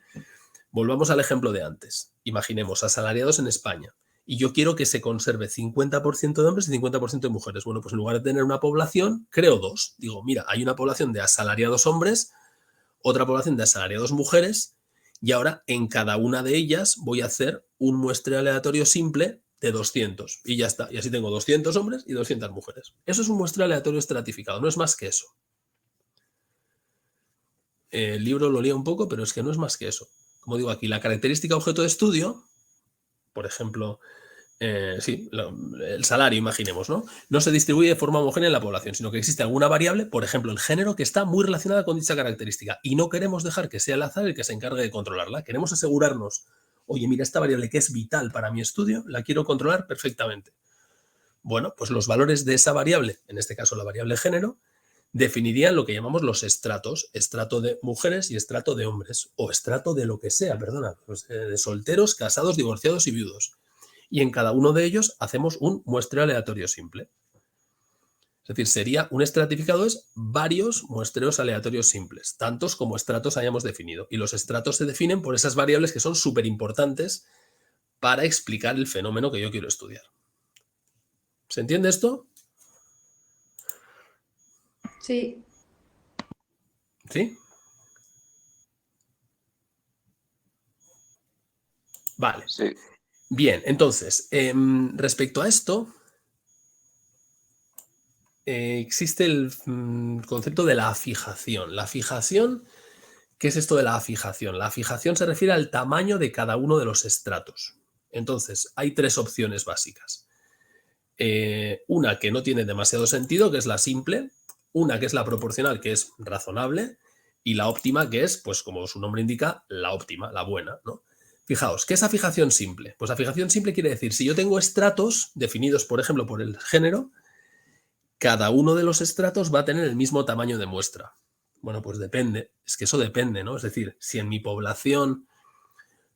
Volvamos al ejemplo de antes. Imaginemos asalariados en España y yo quiero que se conserve 50% de hombres y 50% de mujeres. Bueno, pues en lugar de tener una población, creo dos. Digo, mira, hay una población de asalariados hombres, otra población de asalariados mujeres y ahora en cada una de ellas voy a hacer un muestreo aleatorio simple de 200 y ya está. Y así tengo 200 hombres y 200 mujeres. Eso es un muestreo aleatorio estratificado, no es más que eso. El libro lo lía un poco, pero es que no es más que eso. Como digo aquí, la característica objeto de estudio, por ejemplo, el salario, imaginemos, ¿no? No se distribuye de forma homogénea en la población, sino que existe alguna variable, por ejemplo, el género, que está muy relacionada con dicha característica y no queremos dejar que sea el azar el que se encargue de controlarla. Queremos asegurarnos, oye, mira, esta variable que es vital para mi estudio, la quiero controlar perfectamente. Bueno, pues los valores de esa variable, en este caso la variable género, definirían lo que llamamos los estratos, estrato de mujeres y estrato de hombres, o estrato de lo que sea, perdona, pues de solteros, casados, divorciados y viudos. Y en cada uno de ellos hacemos un muestreo aleatorio simple. Es decir, sería un estratificado es varios muestreos aleatorios simples, tantos como estratos hayamos definido. Y los estratos se definen por esas variables que son súper importantes para explicar el fenómeno que yo quiero estudiar. ¿Se entiende esto? Sí. ¿Sí? Vale. Sí. Bien, entonces, respecto a esto, existe el concepto de la afijación. La afijación, ¿qué es esto de la afijación? La afijación se refiere al tamaño de cada uno de los estratos. Entonces, hay tres opciones básicas. Una que no tiene demasiado sentido, que es la simple, una que es la proporcional, que es razonable, y la óptima, que es, pues como su nombre indica, la óptima, la buena, ¿no? Fijaos, ¿qué es afijación simple? Pues afijación simple quiere decir, si yo tengo estratos definidos, por ejemplo, por el género, cada uno de los estratos va a tener el mismo tamaño de muestra. Bueno, pues depende, es que eso depende, ¿no? Es decir, si en mi población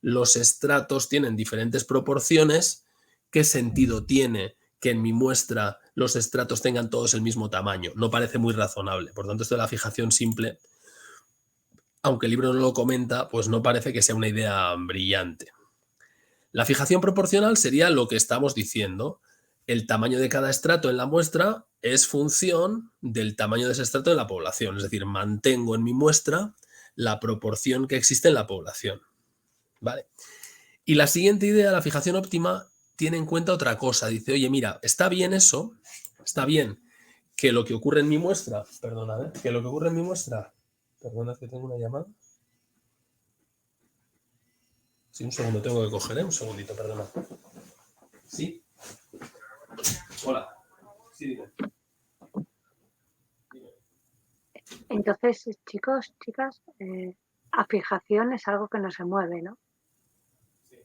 los estratos tienen diferentes proporciones, ¿qué sentido tiene que en mi muestra los estratos tengan todos el mismo tamaño? No parece muy razonable. Por tanto, esto de la fijación simple, aunque el libro no lo comenta, pues no parece que sea una idea brillante. La fijación proporcional sería lo que estamos diciendo. El tamaño de cada estrato en la muestra es función del tamaño de ese estrato en la población. Es decir, mantengo en mi muestra la proporción que existe en la población. ¿Vale? Y la siguiente idea, la fijación óptima, tiene en cuenta otra cosa. Dice, oye, mira, está bien eso, está bien que lo que ocurre en mi muestra, perdona, que lo que ocurre en mi muestra, perdona que tengo una llamada. Sí, un segundo, tengo que coger, un segundito, perdona. ¿Sí? Hola. Sí, dime. Entonces, chicos, chicas, afijación es algo que no se mueve, ¿no? Sí.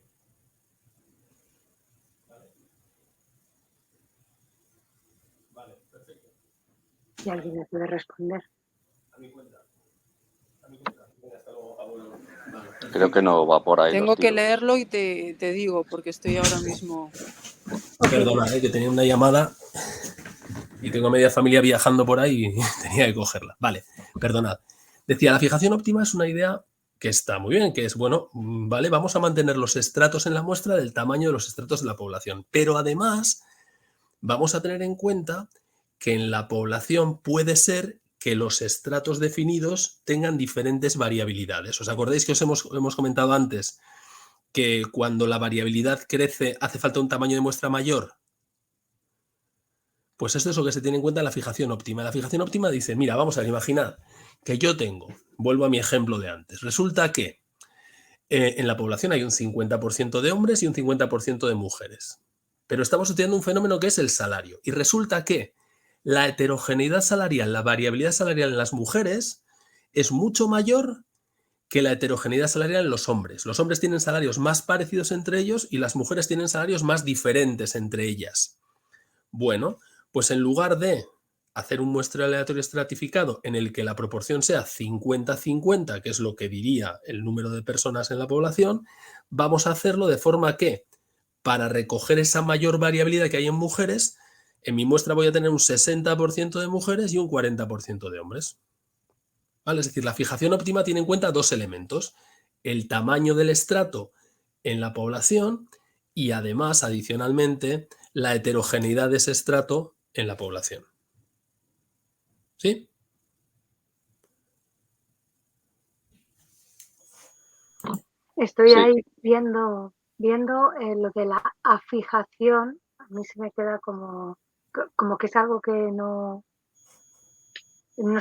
Vale, perfecto. Y alguien me puede responder. A mi cuenta. Venga, hasta luego, abuelo. Vale, Creo que no va por ahí Tengo los que tiros. leerlo y te digo, porque estoy ahora mismo... Perdona, que tenía una llamada y tengo media familia viajando por ahí y tenía que cogerla. Vale, perdonad. Decía, la fijación óptima es una idea que está muy bien, que es, bueno, vale, vamos a mantener los estratos en la muestra del tamaño de los estratos de la población, pero además vamos a tener en cuenta que en la población puede ser que los estratos definidos tengan diferentes variabilidades. ¿Os acordáis que os hemos comentado antes que cuando la variabilidad crece hace falta un tamaño de muestra mayor? Pues esto es lo que se tiene en cuenta en la fijación óptima. La fijación óptima dice, mira, vamos a ver, imaginad que yo tengo, vuelvo a mi ejemplo de antes, resulta que en la población hay un 50% de hombres y un 50% de mujeres, pero estamos estudiando un fenómeno que es el salario, y resulta que la heterogeneidad salarial, la variabilidad salarial en las mujeres es mucho mayor que la heterogeneidad salarial en los hombres. Los hombres tienen salarios más parecidos entre ellos y las mujeres tienen salarios más diferentes entre ellas. Bueno, pues en lugar de hacer un muestreo aleatorio estratificado en el que la proporción sea 50-50, que es lo que diría el número de personas en la población, vamos a hacerlo de forma que, para recoger esa mayor variabilidad que hay en mujeres, en mi muestra voy a tener un 60% de mujeres y un 40% de hombres. ¿Vale? Es decir, la fijación óptima tiene en cuenta dos elementos: el tamaño del estrato en la población y además, adicionalmente, la heterogeneidad de ese estrato en la población. ¿Sí? Estoy Sí. ahí viendo lo de la afijación. A mí se me queda como que es algo que no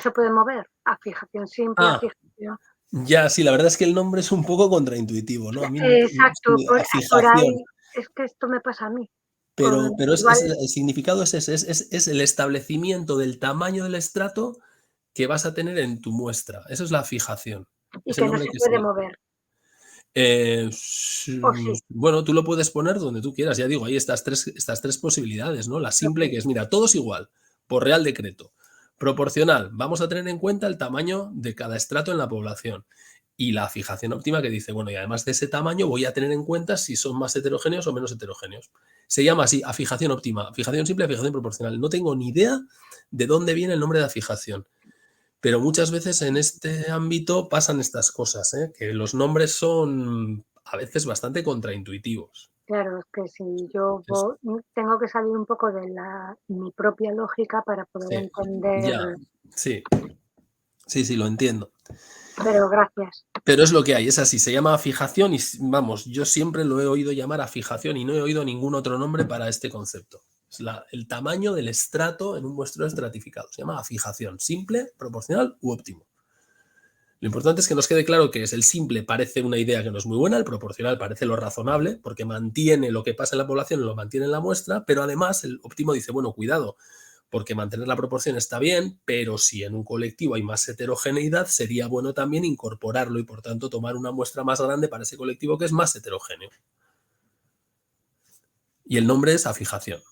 se puede mover. Afijación simple, Ah, afijación. ya, sí, la verdad es que el nombre es un poco contraintuitivo, ¿no? A mí, Exacto, sí, por afijación, ahí es que esto me pasa a mí. pero Igual, el significado es ese, es el establecimiento del tamaño del estrato que vas a tener en tu muestra. Eso es la fijación. y Es el que no nombre se que se puede le... mover. O sí. Bueno, tú lo puedes poner donde tú quieras. Ya digo, hay estas tres posibilidades, ¿no? La simple, que es, mira, todo es igual, por real decreto. Proporcional, vamos a tener en cuenta el tamaño de cada estrato en la población. Y la fijación óptima, que dice, bueno, y además de ese tamaño voy a tener en cuenta si son más heterogéneos o menos heterogéneos. Se llama así, afijación óptima, fijación simple, fijación proporcional. No tengo ni idea de dónde viene el nombre de afijación. Pero muchas veces en este ámbito pasan estas cosas, ¿eh? Que los nombres son a veces bastante contraintuitivos. Claro, es que si yo tengo que salir un poco de mi propia lógica para poder Sí, entender, ya, sí, sí, lo entiendo. pero gracias. Pero es lo que hay, es así, se llama fijación y vamos, yo siempre lo he oído llamar a fijación y no he oído ningún otro nombre para este concepto. Es el tamaño del estrato en un muestreo estratificado. Se llama fijación, simple, proporcional u óptimo. Lo importante es que nos quede claro que es el simple parece una idea que no es muy buena, el proporcional parece lo razonable, porque mantiene lo que pasa en la población, lo mantiene en la muestra, pero además el óptimo dice, bueno, cuidado, porque mantener la proporción está bien, pero si en un colectivo hay más heterogeneidad, sería bueno también incorporarlo y por tanto tomar una muestra más grande para ese colectivo que es más heterogéneo. Y el nombre es afijación,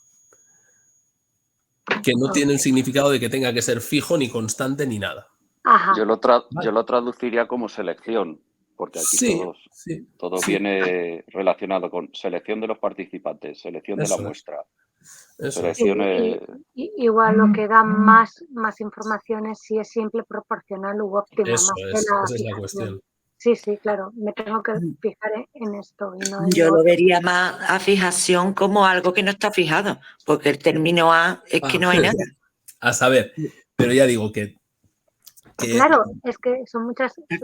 que no tiene un significado de que tenga que ser fijo, ni constante, ni nada. Ajá. Yo lo traduciría como selección, porque aquí todo viene relacionado con selección de los participantes, selección de la muestra. Igual lo que da más información es si es simple, proporcional u óptimo. Esa es la cuestión. Sí, claro, me tengo que fijar en esto. Y no Yo lo vería más a fijación como algo que no está fijado, porque el término A es que no hay nada. A saber, pero ya digo que claro, es que son muchas... El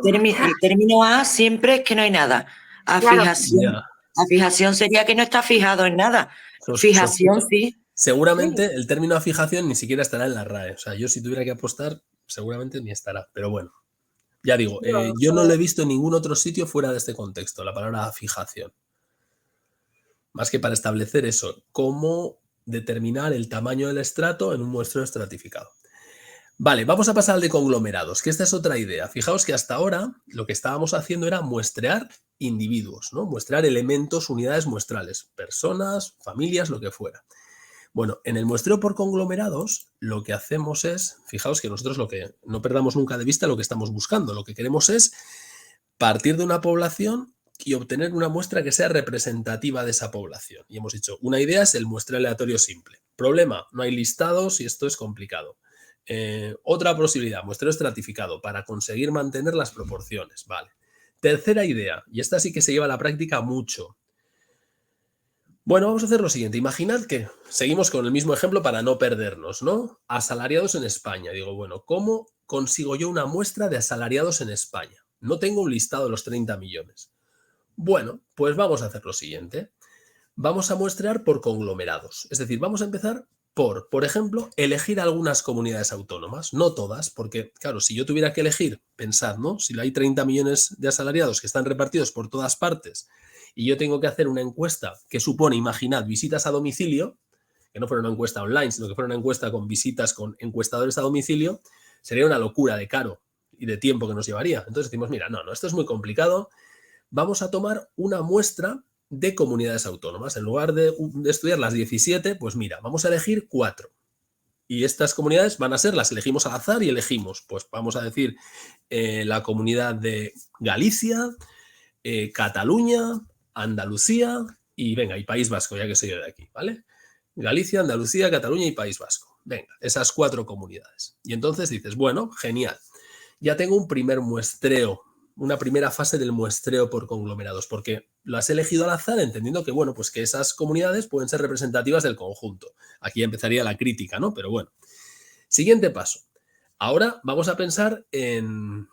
término A siempre es que no hay nada. A fijación sería que no está fijado en nada. Fijación sí. Seguramente el término afijación ni siquiera estará en la RAE. O sea, yo si tuviera que apostar, seguramente ni estará. Pero bueno, ya digo, yo no lo he visto en ningún otro sitio fuera de este contexto, la palabra afijación. Más que para establecer eso, cómo determinar el tamaño del estrato en un muestreo estratificado. Vale, vamos a pasar al de conglomerados, que esta es otra idea. Fijaos que hasta ahora lo que estábamos haciendo era muestrear individuos, ¿no? Muestrear elementos, unidades muestrales, personas, familias, lo que fuera. Bueno, en el muestreo por conglomerados lo que hacemos es, fijaos que nosotros no perdamos nunca de vista lo que estamos buscando. Lo que queremos es partir de una población y obtener una muestra que sea representativa de esa población. Y hemos dicho, una idea es el muestreo aleatorio simple. Problema, no hay listados y esto es complicado. Otra posibilidad, muestreo estratificado, para conseguir mantener las proporciones. Vale. Tercera idea, y esta sí que se lleva a la práctica mucho. Bueno, vamos a hacer lo siguiente. Imaginad que seguimos con el mismo ejemplo para no perdernos, ¿no? Asalariados en España. Digo, bueno, ¿cómo consigo yo una muestra de asalariados en España? No tengo un listado de los 30 millones. Bueno, pues vamos a hacer lo siguiente. Vamos a muestrear por conglomerados. Es decir, vamos a empezar por ejemplo, elegir algunas comunidades autónomas. No todas, porque, claro, si yo tuviera que elegir, pensad, ¿no? Si hay 30 millones de asalariados que están repartidos por todas partes y yo tengo que hacer una encuesta que supone, imaginad, visitas a domicilio, que no fuera una encuesta online, sino que fuera una encuesta con visitas con encuestadores a domicilio, sería una locura de caro y de tiempo que nos llevaría. Entonces decimos, mira, no, esto es muy complicado. Vamos a tomar una muestra de comunidades autónomas. En lugar de estudiar las 17, pues mira, vamos a elegir 4. Y estas comunidades van a ser, las elegimos al azar y elegimos, pues vamos a decir, la comunidad de Galicia, Cataluña, Andalucía y venga, y País Vasco, ya que soy yo de aquí, ¿vale? Galicia, Andalucía, Cataluña y País Vasco. Venga, esas 4 comunidades. Y entonces dices, bueno, genial. Ya tengo un primer muestreo, una primera fase del muestreo por conglomerados, porque lo has elegido al azar entendiendo que, bueno, pues que esas comunidades pueden ser representativas del conjunto. Aquí empezaría la crítica, ¿no? Pero bueno. Siguiente paso. Ahora vamos a pensar en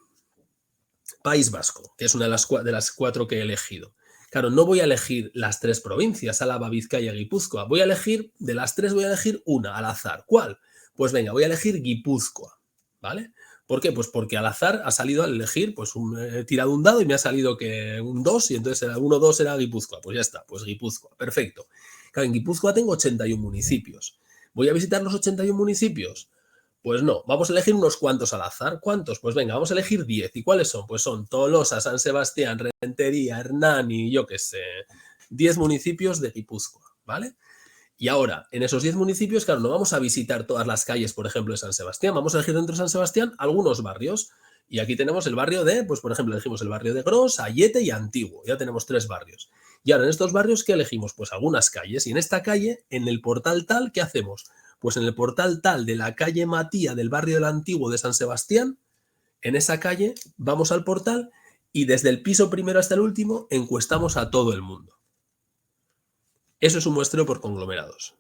País Vasco, que es una de las 4 que he elegido. Claro, no voy a elegir las 3 provincias, Álava, Vizcaya, Guipúzcoa. Voy a elegir, de las 3 voy a elegir una al azar. ¿Cuál? Pues venga, voy a elegir Guipúzcoa, ¿vale? ¿Por qué? Pues porque al azar ha salido al elegir, pues he tirado un dado y me ha salido que un 2 y entonces el 1-2 era Guipúzcoa. Pues ya está, pues Guipúzcoa, perfecto. Claro, en Guipúzcoa tengo 81 municipios. ¿Voy a visitar los 81 municipios? Pues no, vamos a elegir unos cuantos al azar. ¿Cuántos? Pues venga, vamos a elegir 10. ¿Y cuáles son? Pues son Tolosa, San Sebastián, Rentería, Hernani, yo qué sé, 10 municipios de Guipúzcoa, ¿vale? Y ahora, en esos 10 municipios, claro, no vamos a visitar todas las calles, por ejemplo, de San Sebastián. Vamos a elegir dentro de San Sebastián algunos barrios. Y aquí tenemos el barrio de, pues por ejemplo, elegimos el barrio de Gros, Ayete y Antiguo. Ya tenemos 3 barrios. Y ahora, en estos barrios, ¿qué elegimos? Pues algunas calles. Y en esta calle, en el portal tal, ¿qué hacemos? Pues en el portal tal de la calle Matía del barrio del Antiguo de San Sebastián, en esa calle vamos al portal y desde el piso primero hasta el último encuestamos a todo el mundo. Eso es un muestreo por conglomerados.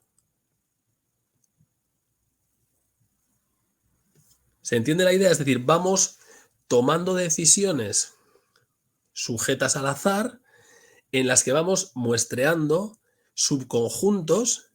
¿Se entiende la idea? Es decir, vamos tomando decisiones sujetas al azar en las que vamos muestreando subconjuntos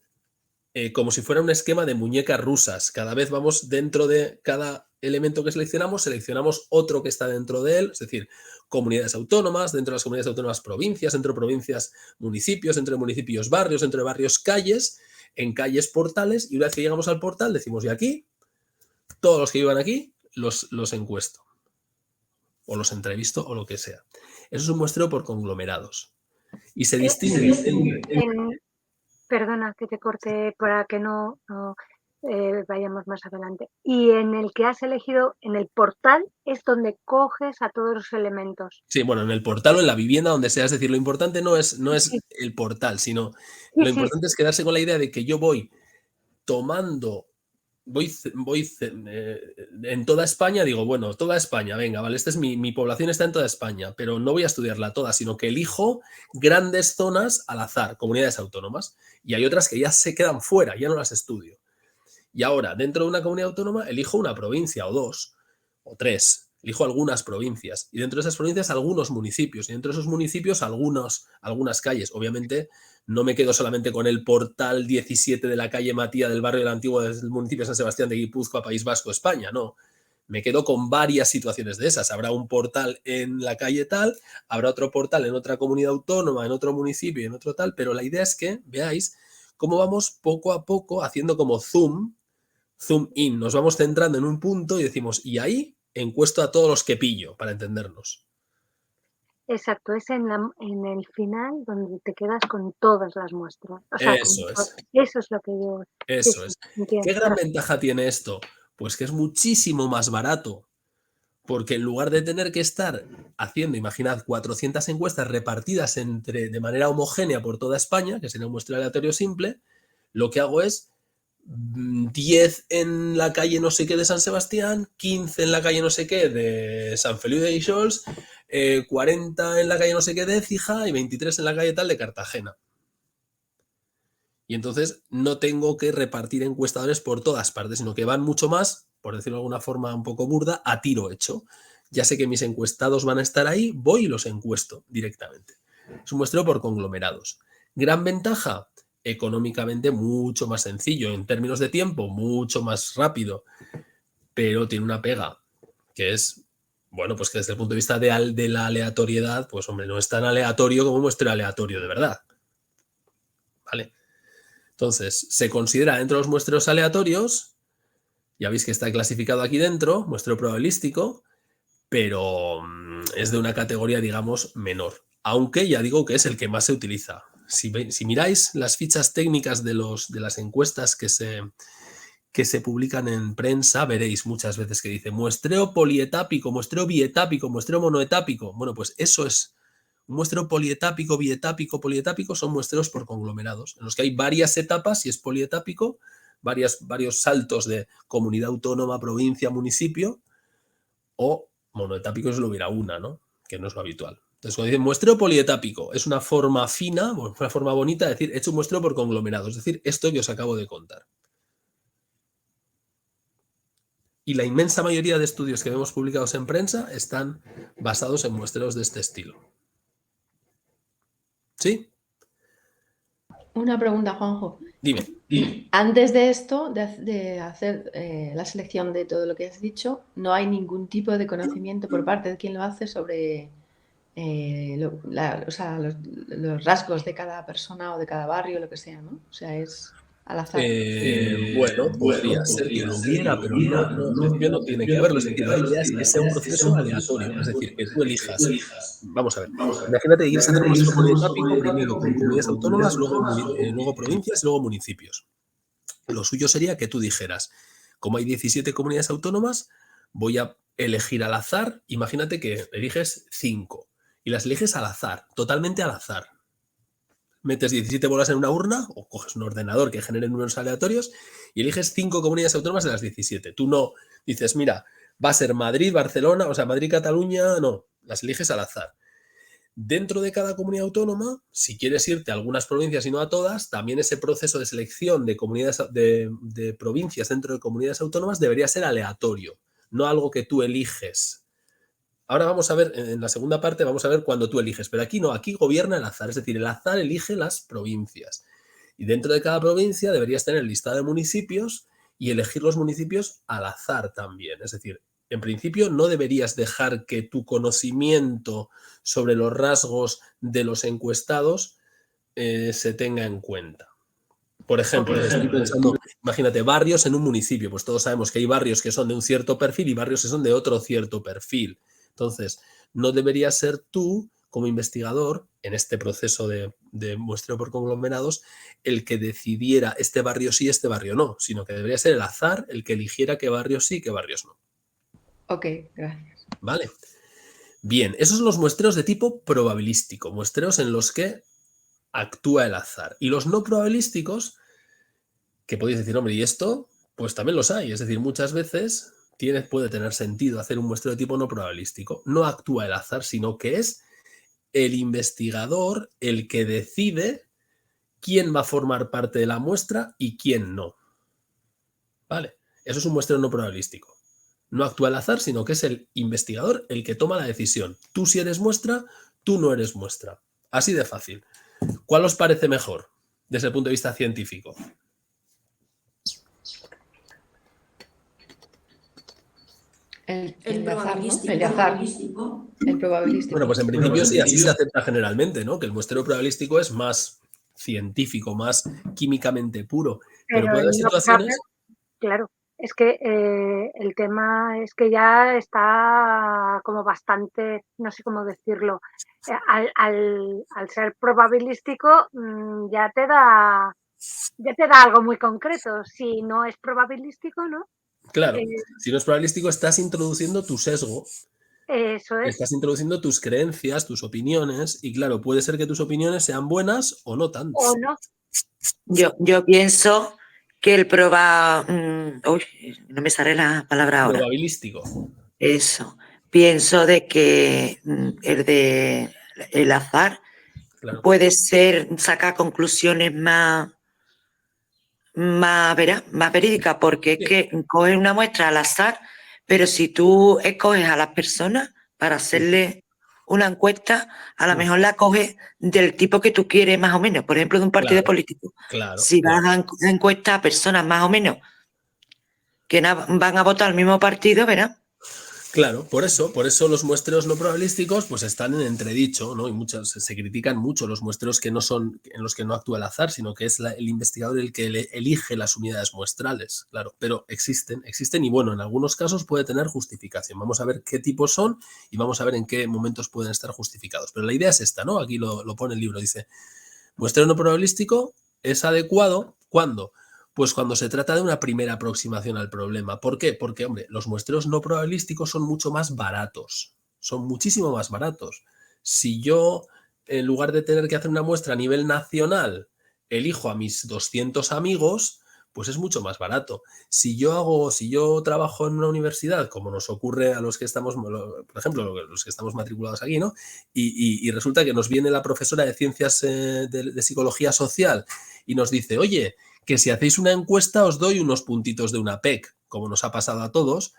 como si fuera un esquema de muñecas rusas. Cada vez vamos dentro de cada elemento que seleccionamos otro que está dentro de él, es decir, comunidades autónomas, dentro de las comunidades autónomas provincias, dentro de provincias municipios, dentro de municipios barrios, dentro de barrios calles, en calles portales, y una vez que llegamos al portal decimos, y aquí, todos los que vivan aquí los encuesto, o los entrevisto, o lo que sea. Eso es un muestreo por conglomerados. Y se distingue... Perdona que te corte para que no vayamos más adelante. Y en el que has elegido, en el portal, es donde coges a todos los elementos. Sí, bueno, en el portal o en la vivienda, donde sea. Es decir, lo importante no es el portal, sino lo importante es quedarse con la idea de que yo voy tomando... Voy en toda España, digo, bueno, toda España, venga, vale, esta es mi población está en toda España, pero no voy a estudiarla toda, sino que elijo grandes zonas al azar, comunidades autónomas, y hay otras que ya se quedan fuera, ya no las estudio. Y ahora, dentro de una comunidad autónoma, elijo una provincia o dos, o tres, elijo algunas provincias, y dentro de esas provincias algunos municipios, y dentro de esos municipios algunas calles. Obviamente no me quedo solamente con el portal 17 de la calle Matía del barrio del Antiguo del municipio de San Sebastián de Guipúzcoa, País Vasco, España, no. Me quedo con varias situaciones de esas. Habrá un portal en la calle tal, habrá otro portal en otra comunidad autónoma, en otro municipio y en otro tal, pero la idea es que veáis cómo vamos poco a poco haciendo como zoom in, nos vamos centrando en un punto y decimos, y ahí encuesto a todos los que pillo, para entendernos. Exacto, es en el final donde te quedas con todas las muestras. O sea, eso es. Eso es lo que yo... Eso es. ¿Qué gran ventaja tiene esto? Pues que es muchísimo más barato, porque en lugar de tener que estar haciendo, imaginad, 400 encuestas repartidas de manera homogénea por toda España, que sería un muestreo aleatorio simple, lo que hago es 10 en la calle no sé qué de San Sebastián, 15 en la calle no sé qué de San Feliu de Guíxols, 40 en la calle no sé qué de Écija y 23 en la calle tal de Cartagena. Y entonces no tengo que repartir encuestadores por todas partes, sino que van mucho más, por decirlo de alguna forma un poco burda, a tiro hecho. Ya sé que mis encuestados van a estar ahí, voy y los encuesto directamente. Es un muestreo por conglomerados. Gran ventaja, económicamente mucho más sencillo, en términos de tiempo mucho más rápido, pero tiene una pega, que es, bueno, pues que desde el punto de vista de la aleatoriedad, pues hombre, no es tan aleatorio como un muestreo aleatorio de verdad. ¿Vale? Entonces, se considera dentro de los muestreos aleatorios, ya veis que está clasificado aquí dentro, muestreo probabilístico, pero es de una categoría, digamos, menor. Aunque ya digo que es el que más se utiliza. Si miráis las fichas técnicas de las encuestas que se publican en prensa, veréis muchas veces que dice muestreo polietápico, muestreo bietápico, muestreo monoetápico. Bueno, pues eso es. Un muestreo polietápico, bietápico, polietápico son muestreos por conglomerados, en los que hay varias etapas, si es polietápico, varios saltos de comunidad autónoma, provincia, municipio, o monoetápico si lo hubiera una, ¿no? Que no es lo habitual. Entonces, cuando dicen muestreo polietápico, es una forma fina, una forma bonita de decir, he hecho un muestreo por conglomerados, es decir, esto que os acabo de contar. Y la inmensa mayoría de estudios que vemos publicados en prensa están basados en muestreos de este estilo. ¿Sí? Una pregunta, Juanjo. Dime. Antes de esto, de hacer la selección de todo lo que has dicho, no hay ningún tipo de conocimiento por parte de quien lo hace sobre los rasgos de cada persona o de cada barrio, lo que sea, ¿no? O sea, es al azar. Bueno, podría ser que lo hubiera, pero no tiene que haberlo. Es decir, la idea es que sea un proceso aleatorio, es decir, que tú elijas. Vamos a ver, imagínate que quieres hacer un muestreo polietápico primero con comunidades autónomas, luego provincias y luego municipios. Lo suyo sería que tú dijeras, como hay 17 comunidades autónomas, voy a elegir al azar. Imagínate que eliges 5 y las eliges al azar, totalmente al azar. Metes 17 bolas en una urna o coges un ordenador que genere números aleatorios y eliges 5 comunidades autónomas de las 17. Tú no dices, mira, va a ser Madrid, Barcelona, o sea, Madrid, Cataluña, no, las eliges al azar. Dentro de cada comunidad autónoma, si quieres irte a algunas provincias y no a todas, también ese proceso de selección de comunidades de provincias dentro de comunidades autónomas debería ser aleatorio, no algo que tú eliges. Ahora vamos a ver, en la segunda parte vamos a ver cuando tú eliges, pero aquí no, aquí gobierna el azar, es decir, el azar elige las provincias. Y dentro de cada provincia deberías tener el listado de municipios y elegir los municipios al azar también. Es decir, en principio no deberías dejar que tu conocimiento sobre los rasgos de los encuestados se tenga en cuenta. Por ejemplo, estoy pensando, imagínate, barrios en un municipio. Pues todos sabemos que hay barrios que son de un cierto perfil y barrios que son de otro cierto perfil. Entonces, no deberías ser tú, como investigador, en este proceso de muestreo por conglomerados, el que decidiera este barrio sí, este barrio no, sino que debería ser el azar el que eligiera qué barrios sí, qué barrios no. Ok, gracias. Vale. Bien, esos son los muestreos de tipo probabilístico, muestreos en los que actúa el azar. Y los no probabilísticos, que podéis decir, hombre, ¿y esto? Pues también los hay. Es decir, muchas veces puede tener sentido hacer un muestreo de tipo no probabilístico. No actúa el azar, sino que es el investigador el que decide quién va a formar parte de la muestra y quién no. ¿Vale? Eso es un muestreo no probabilístico. No actúa el azar, sino que es el investigador el que toma la decisión. Tú si eres muestra, tú no eres muestra. Así de fácil. ¿Cuál os parece mejor desde el punto de vista científico? El probabilístico. El probabilístico. Bueno, pues en principio sí, así se acepta generalmente, ¿no? Que el muestreo probabilístico es más científico, más químicamente puro. Pero puede haber situaciones... Claro, es que el tema es que ya está como bastante, no sé cómo decirlo, al ser probabilístico ya te da algo muy concreto. Si no es probabilístico, ¿no? Claro, si no es probabilístico estás introduciendo tu sesgo. Eso es. Estás introduciendo tus creencias, tus opiniones, y claro, puede ser que tus opiniones sean buenas o no tanto. O no. Yo pienso que no me sale la palabra ahora. Probabilístico. Eso. Pienso de que el azar puede ser sacar conclusiones más verídicas, porque es que coges una muestra al azar, pero si tú escoges a las personas para hacerle una encuesta, a lo mejor la coges del tipo que tú quieres más o menos, por ejemplo, de un partido político. Si vas a encuestar a personas más o menos que van a votar al mismo partido, ¿verdad? Claro, por eso los muestreos no probabilísticos pues están en entredicho, ¿no? Y se critican mucho los muestreos que no son, en los que no actúa el azar, sino que es el investigador el que elige las unidades muestrales, claro, pero existen y bueno, en algunos casos puede tener justificación. Vamos a ver qué tipos son y vamos a ver en qué momentos pueden estar justificados. Pero la idea es esta, ¿no? Aquí lo pone el libro, dice, muestreo no probabilístico es adecuado ¿cuándo? Pues cuando se trata de una primera aproximación al problema. ¿Por qué? Porque, hombre, los muestreos no probabilísticos son mucho más baratos, son muchísimo más baratos. Si yo, en lugar de tener que hacer una muestra a nivel nacional, elijo a mis 200 amigos, pues es mucho más barato. Si yo trabajo en una universidad, como nos ocurre a los que estamos, por ejemplo, los que estamos matriculados aquí, ¿no? Y resulta que nos viene la profesora de ciencias de psicología social y nos dice, oye, que si hacéis una encuesta os doy unos puntitos de una PEC, como nos ha pasado a todos,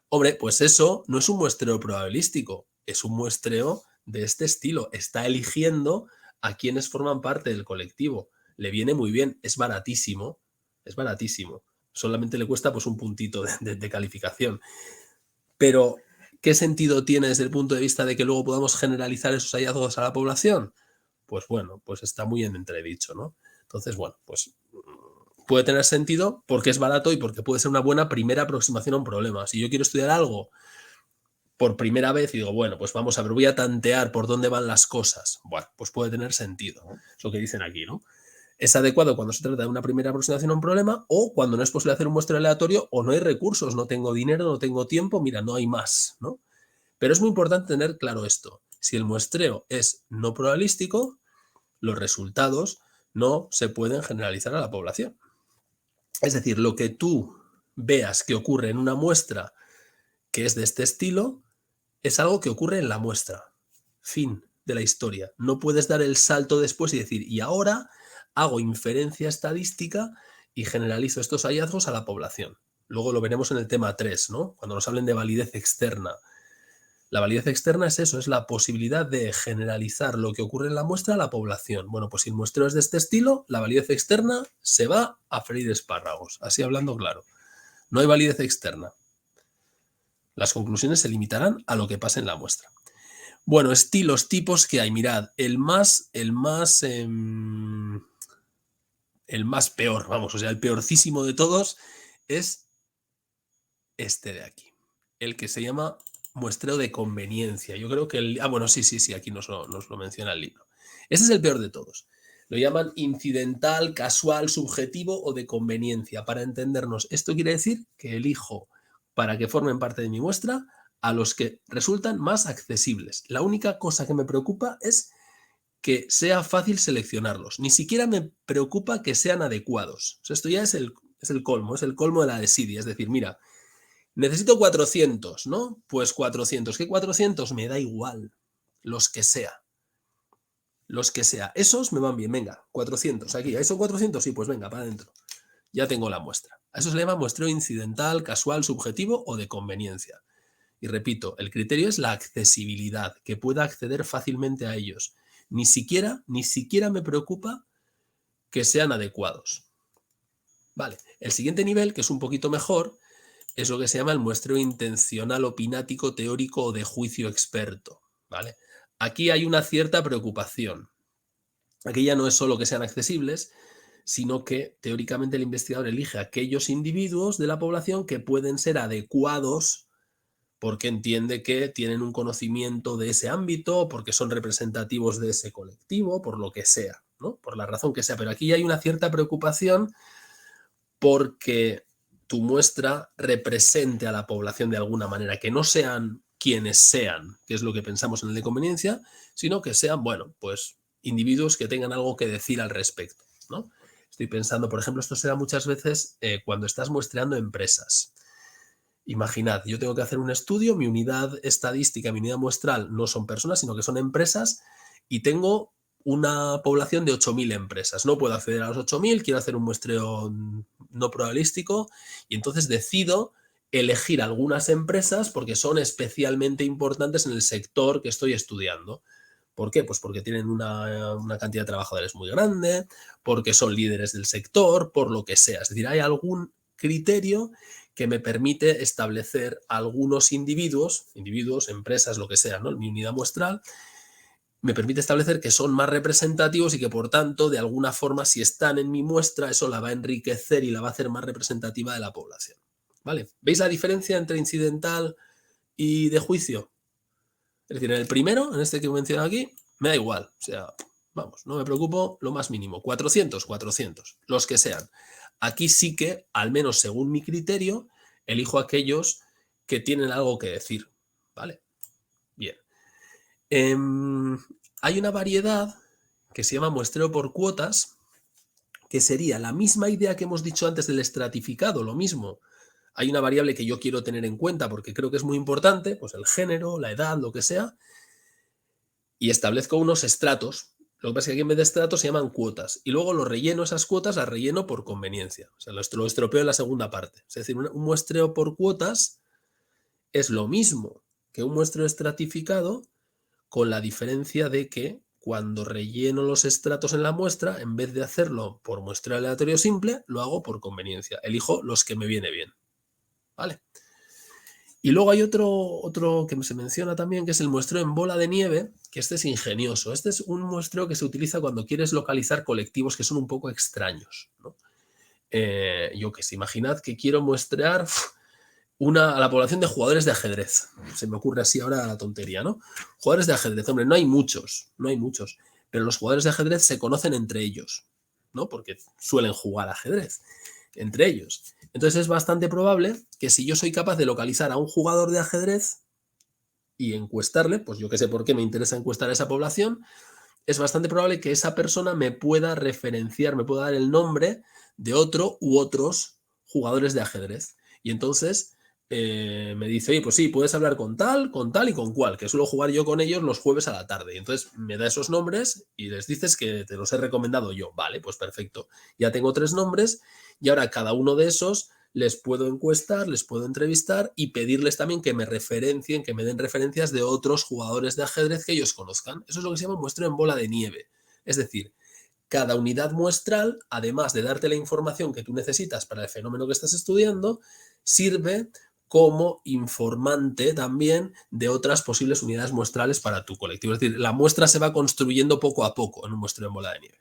hombre, pues eso no es un muestreo probabilístico, es un muestreo de este estilo. Está eligiendo a quienes forman parte del colectivo. Le viene muy bien, es baratísimo, solamente le cuesta pues un puntito de calificación. Pero, ¿qué sentido tiene desde el punto de vista de que luego podamos generalizar esos hallazgos a la población? Pues bueno, pues está muy en entredicho, ¿no? Entonces, bueno, pues puede tener sentido porque es barato y porque puede ser una buena primera aproximación a un problema. Si yo quiero estudiar algo por primera vez y digo, bueno, pues vamos a ver, voy a tantear por dónde van las cosas. Bueno, pues puede tener sentido. Es lo que dicen aquí, ¿no? Es adecuado cuando se trata de una primera aproximación a un problema o cuando no es posible hacer un muestreo aleatorio o no hay recursos, no tengo dinero, no tengo tiempo, mira, no hay más, ¿no? Pero es muy importante tener claro esto. Si el muestreo es no probabilístico, los resultados no se pueden generalizar a la población. Es decir, lo que tú veas que ocurre en una muestra que es de este estilo, es algo que ocurre en la muestra. Fin. de la historia. No puedes dar el salto después y decir, y ahora hago inferencia estadística y generalizo estos hallazgos a la población. Luego lo veremos en el tema 3, ¿no? Cuando nos hablen de validez externa. La validez externa es eso, es la posibilidad de generalizar lo que ocurre en la muestra a la población. Bueno, pues si el muestreo es de este estilo, la validez externa se va a freír espárragos, así hablando claro. No hay validez externa. Las conclusiones se limitarán a lo que pasa en la muestra. Bueno, estilos, tipos que hay. Mirad, el más peor, vamos, o sea, el peorcísimo de todos es este de aquí. El que se llama muestreo de conveniencia. Yo creo que bueno, sí, aquí nos lo menciona el libro. Este es el peor de todos. Lo llaman incidental, casual, subjetivo o de conveniencia. Para entendernos, esto quiere decir que elijo para que formen parte de mi muestra a los que resultan más accesibles. La única cosa que me preocupa es que sea fácil seleccionarlos. Ni siquiera me preocupa que sean adecuados. O sea, esto ya es el colmo de la desidia. Es decir, mira, necesito 400, ¿no? Pues 400. ¿Qué 400? Me da igual. Los que sea. Los que sea. Esos me van bien. Venga, 400. Aquí. ¿Ahí son 400? Sí, pues venga, para adentro. Ya tengo la muestra. A eso se le llama muestreo incidental, casual, subjetivo o de conveniencia. Y repito, el criterio es la accesibilidad, que pueda acceder fácilmente a ellos. Ni siquiera me preocupa que sean adecuados. Vale. El siguiente nivel, que es un poquito mejor, es lo que se llama el muestreo intencional opinático, teórico o de juicio experto, ¿vale? Aquí hay una cierta preocupación. Aquí ya no es solo que sean accesibles, sino que teóricamente el investigador elige aquellos individuos de la población que pueden ser adecuados porque entiende que tienen un conocimiento de ese ámbito, porque son representativos de ese colectivo, por lo que sea, ¿no? Por la razón que sea. Pero aquí hay una cierta preocupación porque tu muestra represente a la población de alguna manera, que no sean quienes sean, que es lo que pensamos en el de conveniencia, sino que sean, bueno, pues individuos que tengan algo que decir al respecto, ¿no? Estoy pensando, por ejemplo, esto se da muchas veces cuando estás muestreando empresas. Imaginad, yo tengo que hacer un estudio, mi unidad estadística, mi unidad muestral no son personas, sino que son empresas y tengo una población de 8.000 empresas. No puedo acceder a los 8.000, quiero hacer un muestreo no probabilístico y entonces decido elegir algunas empresas porque son especialmente importantes en el sector que estoy estudiando. ¿Por qué? Pues porque tienen una cantidad de trabajadores muy grande, porque son líderes del sector, por lo que sea. Es decir, hay algún criterio que me permite establecer algunos individuos, empresas, lo que sea, ¿no? Mi unidad muestral, me permite establecer que son más representativos y que, por tanto, de alguna forma, si están en mi muestra, eso la va a enriquecer y la va a hacer más representativa de la población. ¿Vale? ¿Veis la diferencia entre incidental y de juicio? Es decir, en el primero, en este que he mencionado aquí, me da igual. O sea, vamos, no me preocupo lo más mínimo. 400, los que sean. Aquí sí que, al menos según mi criterio, elijo aquellos que tienen algo que decir. ¿Vale? Bien. Hay una variedad que se llama muestreo por cuotas, que sería la misma idea que hemos dicho antes del estratificado, lo mismo. Hay una variable que yo quiero tener en cuenta porque creo que es muy importante, pues el género, la edad, lo que sea, y establezco unos estratos. Lo que pasa es que aquí en vez de estratos se llaman cuotas y luego lo relleno, esas cuotas las relleno por conveniencia. O sea, lo estropeo en la segunda parte. Es decir, un muestreo por cuotas es lo mismo que un muestreo estratificado, con la diferencia de que cuando relleno los estratos en la muestra, en vez de hacerlo por muestreo aleatorio simple, lo hago por conveniencia. Elijo los que me viene bien. ¿Vale? Y luego hay otro que se menciona también, que es el muestreo en bola de nieve, que este es ingenioso. Este es un muestreo que se utiliza cuando quieres localizar colectivos que son un poco extraños, ¿no? Yo qué sé, imaginad que quiero muestrear a la población de jugadores de ajedrez. Se me ocurre así ahora la tontería, ¿no? Jugadores de ajedrez, hombre, no hay muchos, pero los jugadores de ajedrez se conocen entre ellos, ¿no? Porque suelen jugar ajedrez entre ellos. Entonces es bastante probable que si yo soy capaz de localizar a un jugador de ajedrez y encuestarle, pues yo que sé por qué me interesa encuestar a esa población, es bastante probable que esa persona me pueda referenciar, me pueda dar el nombre de otro u otros jugadores de ajedrez. Y entonces me dice, oye, pues sí, puedes hablar con tal y con cual, que suelo jugar yo con ellos los jueves a la tarde. Y entonces me da esos nombres y les dices que te los he recomendado yo. Vale, pues perfecto. Ya tengo 3 nombres y ahora cada uno de esos les puedo encuestar, les puedo entrevistar y pedirles también que me referencien, que me den referencias de otros jugadores de ajedrez que ellos conozcan. Eso es lo que se llama muestreo en bola de nieve. Es decir, cada unidad muestral, además de darte la información que tú necesitas para el fenómeno que estás estudiando, sirve como informante también de otras posibles unidades muestrales para tu colectivo. Es decir, la muestra se va construyendo poco a poco en un muestreo en bola de nieve.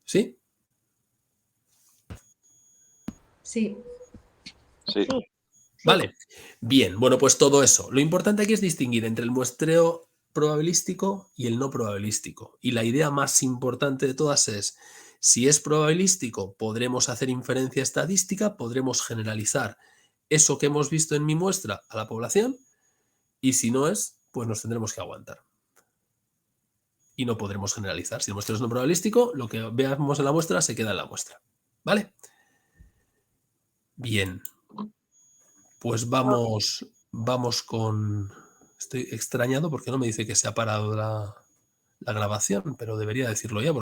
¿Sí? Sí. Sí. Vale. Bien, bueno, pues todo eso. Lo importante aquí es distinguir entre el muestreo probabilístico y el no probabilístico. Y la idea más importante de todas es, si es probabilístico, podremos hacer inferencia estadística, podremos generalizar eso que hemos visto en mi muestra a la población, y si no es, pues nos tendremos que aguantar. Y no podremos generalizar. Si el muestreo es no probabilístico, lo que veamos en la muestra se queda en la muestra. ¿Vale? Bien. Pues vamos con... Estoy extrañado porque no me dice que se ha parado la grabación, pero debería decirlo ya.